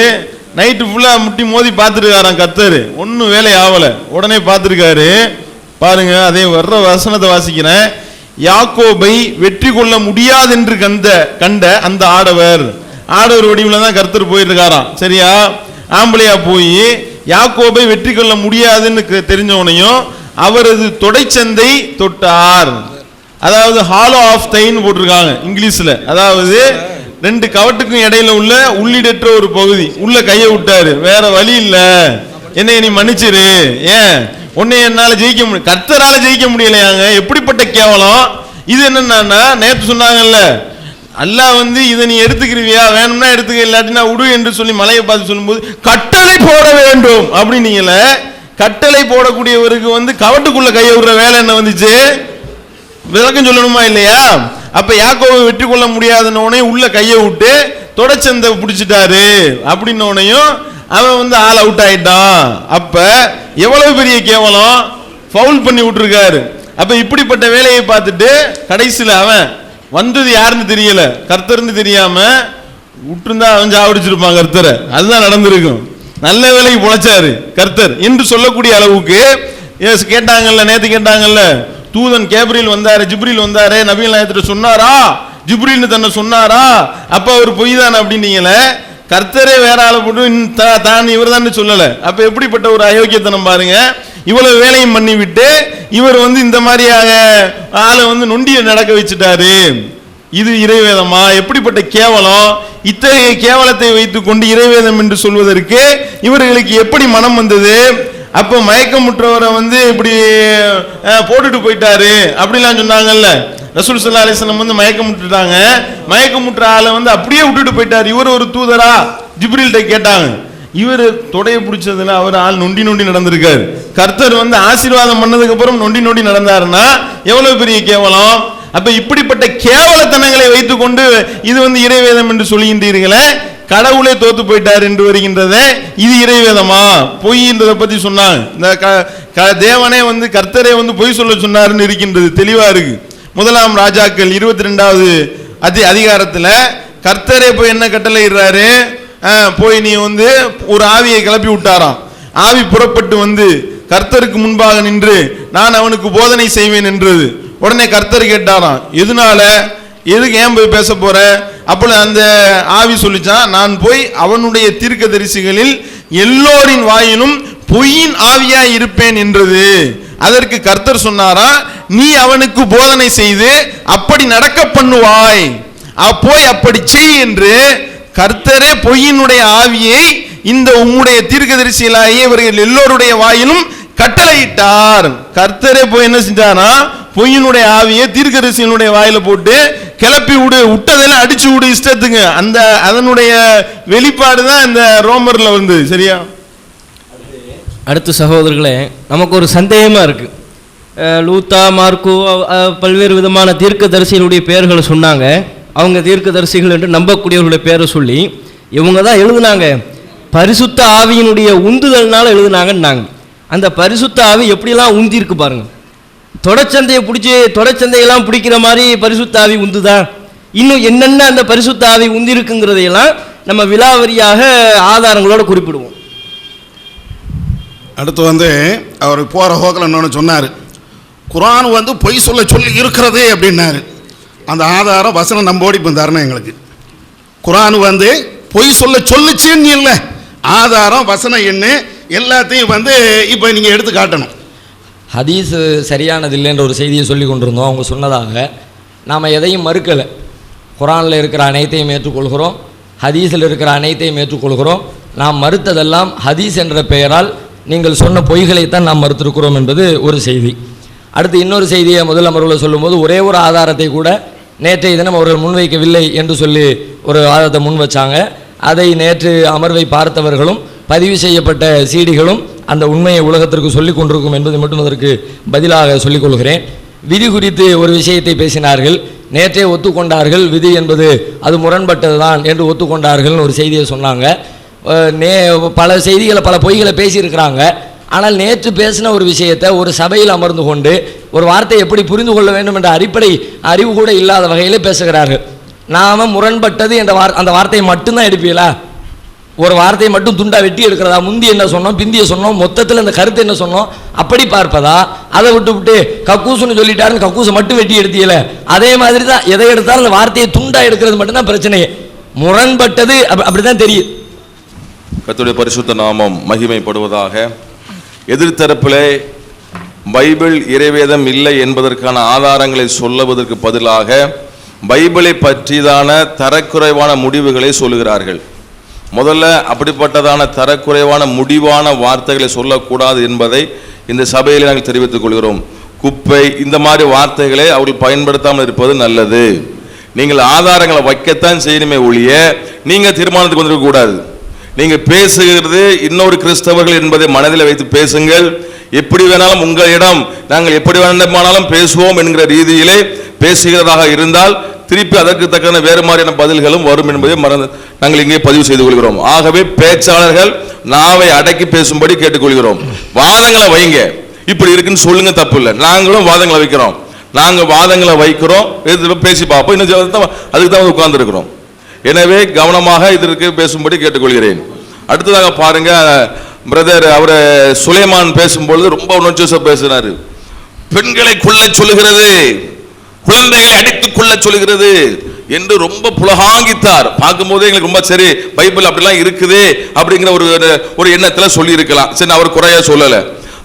நைட்டு ஃபுல்லா முட்டி மோதி பார்த்துருக்காராம் கர்த்தர். ஒன்றும் வேலை ஆகலை. உடனே பார்த்துருக்காரு. பாருங்க, அதே வர்ற வசனத்தை வாசிக்கிறேன். யாக்கோபை வெற்றி கொள்ள முடியாது என்று கண்ட அந்த ஆடவர் வடிவில் தான் கர்த்தர் போயிருக்காராம். சரியா? ஆம்பளையா போய் யாக்கோபை வெற்றி கொள்ள முடியாதுன்னு தெரிஞ்சவனையும் அவரது தொடைச்சந்தை தொட்டார். அதாவது ஹாலோ ஆஃப் தைன்னு போட்டிருக்காங்க இங்கிலீஷ்ல. அதாவது ரெண்டு கவட்டுக்கும் இடையில உள்ள உள்ளிடற்ற ஒரு பகுதி உள்ள கையை விட்டாரு. வேற வழி இல்ல, என்னை நீ மன்னிச்சிரு, ஏன் உன்னை என்னால ஜெயிக்க முடியும், கர்த்தரால ஜெயிக்க முடியலையாங்க. எப்படிப்பட்ட கேவலம் இது! என்னன்னா நேற்று சொன்னாங்கல்ல, அல்லாஹ் இதை நீ எடுத்துக்கிறியா, வேணும்னா எடுத்துக்க, இல்லாட்டினா விடு என்று சொல்லி மலையை பார்த்து சொல்லும்போது கட்டளை போட வேண்டும் அப்படின்னீங்கள. கட்டளை போடக்கூடியவருக்கு கவட்டுக்குள்ள கையை விடுற வேலை என்ன வந்துச்சு? விளக்கம் சொல்லணுமா இல்லையா? அப்ப யாக்கோவை வெற்றி கொள்ள முடியாதனோனே உள்ள கையை விட்டு தொடச்சந்தை பிடிச்சிட்டாரு அப்படின்னோனையும் அவன் ஆல் அவுட் ஆயிட்டான். அப்ப எவ்வளவு பெரிய கேவலம்! ஃபவுல் பண்ணி விட்டுருக்காரு. அப்ப இப்படிப்பட்ட வேலையை பார்த்துட்டு கடைசியில் அவன் வந்தது யாருன்னு தெரியல, கர்த்தர்னு தெரியாம விட்டுருந்தா அவன் சாவடிச்சிருப்பான் கர்த்தரை. அதுதான் நடந்திருக்கும். நல்ல வேலைக்கு பொழைச்சாரு கர்த்தர் என்று சொல்லக்கூடிய அளவுக்கு கேட்டாங்கல்ல, நேத்து கேட்டாங்கல்ல, தூதன் கேப்ரியல் வந்தாரு, ஜிப்ரீல் வந்தாரு, நபிகள் நாயகத்திட்ட சொன்னாரா, ஜிப்ரீல்னு தன்னை சொன்னாரா, அப்ப அவர் பொய் தானே அப்படின்னீங்களே. கர்த்தரே வேற ஆளை போட்டு தான் இவர் தான் சொல்லல. அப்ப எப்படிப்பட்ட ஒரு அயோக்கியத்தனம் பாருங்க! இவ்வளவு வேலையும் பண்ணி விட்டு இவர் இந்த மாதிரியாக ஆளை நொண்டிய நடக்க வச்சுட்டாரு. இது இறைவேதமா? எப்படிப்பட்ட கேவலம்! இத்தகைய கேவலத்தை வைத்துக் கொண்டு இறைவேதம் என்று சொல்வதற்கு இவர்களுக்கு எப்படி மனம் வந்தது? அப்ப மயக்கமுற்றவரை இப்படி போட்டுட்டு போயிட்டாரு அப்படிலாம் சொன்னாங்கல்ல. ரசூல் ஸல்லல்லாஹு அலைஹி வஸல்லம் மயக்கமுட்டுட்டாங்க. மயக்கமுற்ற ஆளை அப்படியே விட்டுட்டு போயிட்டாரு. இவர் ஒரு தூதரா? ஜிப்ரீல்கிட்ட கேட்டாங்க. இவர் தொடைய பிடிச்சதுல அவர் ஆள் நொண்டி நடந்திருக்காரு. கர்த்தர் ஆசீர்வாதம் பண்ணதுக்கு அப்புறம் நொண்டி நடந்தாருன்னா எவ்வளவு பெரிய கேவலம்! அப்ப இப்படிப்பட்ட கேவலத்தனங்களை வைத்துக் கொண்டு இது இறைவேதம் என்று சொல்கின்றீர்களே, கடவுளே தோத்து போயிட்டார் என்று வருகின்றதே, இது இறைவேதமா? பொய்ன்றதை பத்தி சொன்னாங்க. இந்த தேவனே கர்த்தரே பொய் சொல்ல சொன்னாருன்னு இருக்கின்றது, தெளிவா இருக்கு. முதலாம் ராஜாக்கள் 22வது அதிகாரத்துல கர்த்தரே போய் என்ன கட்டளை இடுறாரு? போய் நீ ஒரு ஆவியை கிளப்பி விட்டாராம். ஆவி புறப்பட்டு கர்த்தருக்கு முன்பாக நின்று நான் அவனுக்கு போதனை செய்வேன் என்றது. உடனே கர்த்தர் கேட்டாராம், எதனால, எதுக்கு, ஏன் போய் பேச போற? அப்போ அந்த ஆவி சொல்லிச்சான், நான் போய் அவனுடைய தீர்க்கதரிசிகளில் எல்லோரின் வாயிலும் பொய்யின் ஆவியாய் இருப்பேன் என்றது. அதற்கு கர்த்தர் சொன்னாரா, நீ அவனுக்கு போதனை செய்து அப்படி நடக்க பண்ணுவாய், போய் அப்படி செய் என்று கர்த்தரே பொய்யினுடைய ஆவியை இந்த உம்முடைய தீர்க்கதரிசிகளாகிய இவர்கள் எல்லோருடைய வாயிலும் கட்டளையிட்டார். கர்த்தரே போய் என்ன செஞ்சாரா, பொய்யினுடைய ஆவியை தீர்க்கதரிசிகளுடைய வாயில போட்டு கிளப்பி விட்டதெல்லாம் அடிச்சு விடு இஷ்டத்துக்கு. அந்த அதனுடைய வெளிப்பாடு தான் இந்த ரோமர்ல வந்தது. சரியா?
அடுத்த சகோதரர்களே, நமக்கு ஒரு சந்தேகமா இருக்கு. லூத்தா, மார்க்கு, பல்வேறு விதமான தீர்க்கதரிசிகளுடைய பெயர்களை சொன்னாங்க. அவங்க தீர்க்கதரிசிகள் என்று நம்பக்கூடியவர்களுடைய பேரை சொல்லி இவங்க தான் எழுதுனாங்க, பரிசுத்த ஆவியினுடைய உந்துதல்னால எழுதுனாங்கன்னாங்க. அந்த பரிசுத்த ஆவி எப்படிலாம் உந்தி இருக்கு பாருங்க. தொடச்சந்தையெல்லாம் பிடிக்கிற மாதிரி பரிசுத்த ஆவி உந்துதான். இன்னும் என்னென்ன அந்த பரிசுத்த ஆவி உந்தி இருக்குங்கிறதையெல்லாம் நம்ம விலாவரியாக ஆதாரங்களோட குறிப்பிடுவோம்.
அடுத்து அவர் போகிற ஹோக்கில் இன்னொன்று சொன்னார், குர்ஆன் பொய் சொல்ல சொல்லி இருக்கிறது அப்படின்னாரு. அந்த ஆதாரம் வசனம் நம்போடி இப்போ தரணும் எங்களுக்கு. குர்ஆன் பொய் சொல்ல சொல்லுச்சுன்னு இல்லை, ஆதாரம் வசனம் என்ன எல்லாத்தையும் இப்போ நீங்கள் எடுத்து காட்டணும்.
ஹதீஸ் சரியானதில்லைன்ற ஒரு செய்தியை சொல்லி கொண்டிருந்தோம். அவங்க சொன்னதாக நாம் எதையும் மறுக்கலை. குர்ஆனில் இருக்கிற அனைத்தையும் ஏற்றுக்கொள்கிறோம், ஹதீஸில் இருக்கிற அனைத்தையும் ஏற்றுக்கொள்கிறோம். நாம் மறுத்ததெல்லாம் ஹதீஸ் என்ற பெயரால் நீங்கள் சொன்ன பொய்களைத்தான் நாம் மறுத்திருக்கிறோம் என்பது ஒரு செய்தி. அடுத்து இன்னொரு செய்தியை முதல் அமர்வில் சொல்லும்போது ஒரே ஒரு ஆதாரத்தை கூட நேற்றைய தினம் அவர்கள் முன்வைக்கவில்லை என்று சொல்லி ஒரு ஆதாரத்தை முன் வச்சாங்க. அதை நேற்று அமர்வை பார்த்தவர்களும் பதிவு செய்யப்பட்ட சீடிகளும் அந்த உண்மையை உலகத்திற்கு சொல்லிக் கொண்டிருக்கும் என்பதை மட்டும் அதற்கு பதிலாக சொல்லிக் கொள்கிறேன். விதி குறித்து ஒரு விஷயத்தை பேசினார்கள், நேற்றே ஒத்துக்கொண்டார்கள். விதி என்பது அது முரண்பட்டது தான் என்று ஒத்துக்கொண்டார்கள் ஒரு செய்தியை சொன்னாங்க. பல செய்திகளை பல பொய்களை பேசியிருக்கிறாங்க. ஆனால் நேற்று பேசின ஒரு விஷயத்தை ஒரு சபையில் அமர்ந்து கொண்டு ஒரு வார்த்தையை எப்படி புரிந்து கொள்ள வேண்டும் என்ற அடிப்படை அறிவு கூட இல்லாத வகையில் பேசுகிறார்கள். நாம் முரண்பட்டது என்ற அந்த வார்த்தையை மட்டும்தான் எடுப்பீங்களா? ஒரு வார்த்தையை மட்டும் துண்டா வெட்டி எடுக்கிறதா? முந்தி என்ன சொன்னோம், பிந்திய சொன்னோம், மொத்தத்தில் அந்த கருத்து என்ன சொன்னோம் அப்படி பார்ப்பதா? அதை விட்டு கக்கூசுன்னு சொல்லிட்டாருன்னு கக்கூசை மட்டும் வெட்டி எடுத்தீல. அதே மாதிரி தான் எதை எடுத்தாலும் அந்த வார்த்தையை துண்டா எடுக்கிறது மட்டும்தான் பிரச்சனையே. முரண்பட்டது அப்படிதான் தெரியும்.
கர்த்தருடைய பரிசுத்த நாமம் மகிமைப்படுவதாக. எதிர்த்தரப்பிலே பைபிள் இறைவேதம் இல்லை என்பதற்கான ஆதாரங்களை சொல்லுவதற்கு பதிலாக பைபிளை பற்றியதான தரக்குறைவான முடிவுகளை சொல்லுகிறார்கள். முதல்ல அப்படிப்பட்டதான தரக்குறைவான முடிவான வார்த்தைகளை சொல்லக்கூடாது என்பதை இந்த சபையில் நாங்கள் தெரிவித்துக் கொள்கிறோம். குப்பை இந்த மாதிரி வார்த்தைகளை அவர்கள் பயன்படுத்தாமல் இருப்பது நல்லது. நீங்கள் ஆதாரங்களை வைக்கத்தான் செய்யணுமே ஒழிய நீங்கள் தீர்மானத்துக்கு வந்திருக்க கூடாது. நீங்க பேசுகிறது இன்னொரு கிறிஸ்தவர்கள் என்பதை மனதில் வைத்து பேசுங்கள். எப்படி வேணாலும் உங்களிடம் நாங்கள் எப்படி வேண்டுமானாலும் பேசுவோம் என்கிற ரீதியிலே பேசுகிறதாக இருந்தால் திருப்பி அதற்கு தக்கன வேறு மாதிரியான பதில்களும் வரும் என்பதை நாங்கள் இங்கே பதிவு செய்து கொள்கிறோம். ஆகவே பேச்சாளர்கள் நாவை அடக்கி பேசும்படி கேட்டுக்கொள்கிறோம். வாதங்களை வைங்க, இப்படி இருக்குன்னு சொல்லுங்க, தப்பு இல்லை. நாங்களும் வாதங்களை வைக்கிறோம், நாங்கள் வாதங்களை வைக்கிறோம், பேசி பார்ப்போம். இன்னும் அதுக்கு தான் உட்கார்ந்து இருக்கிறோம். எனவே கவனமாக இதற்கு பேசும்படி கேட்டுக்கொள்கிறேன். அடுத்ததாக பாருங்க, பிரதர் அவர் சுலைமான் பேசும்பொழுது ரொம்ப உணர்ச்சியோச பேசினாரு. பெண்களை கொள்ள சொல்லுகிறது, குழந்தைகளை அடித்துக் கொள்ள சொல்லுகிறது என்று ரொம்ப புலகாங்கித்தார். பார்க்கும் போதே எங்களுக்கு ரொம்ப சரி, பைபிள் அப்படிலாம் இருக்குது அப்படிங்கிற ஒரு எண்ணத்துல சொல்லி இருக்கலாம். சரி, அவர் குறைய சொல்லல.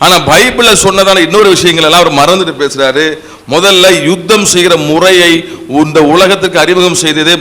ஆனா பைபிள்ல சொன்னதான இன்னொரு விஷயங்கள் எல்லாம் அவர் மறந்துட்டு பேசுறாரு. முதல்ல யுத்தம் செய்கிற முறையை இந்த உலகத்துக்கு அறிமுகம் செய்ததே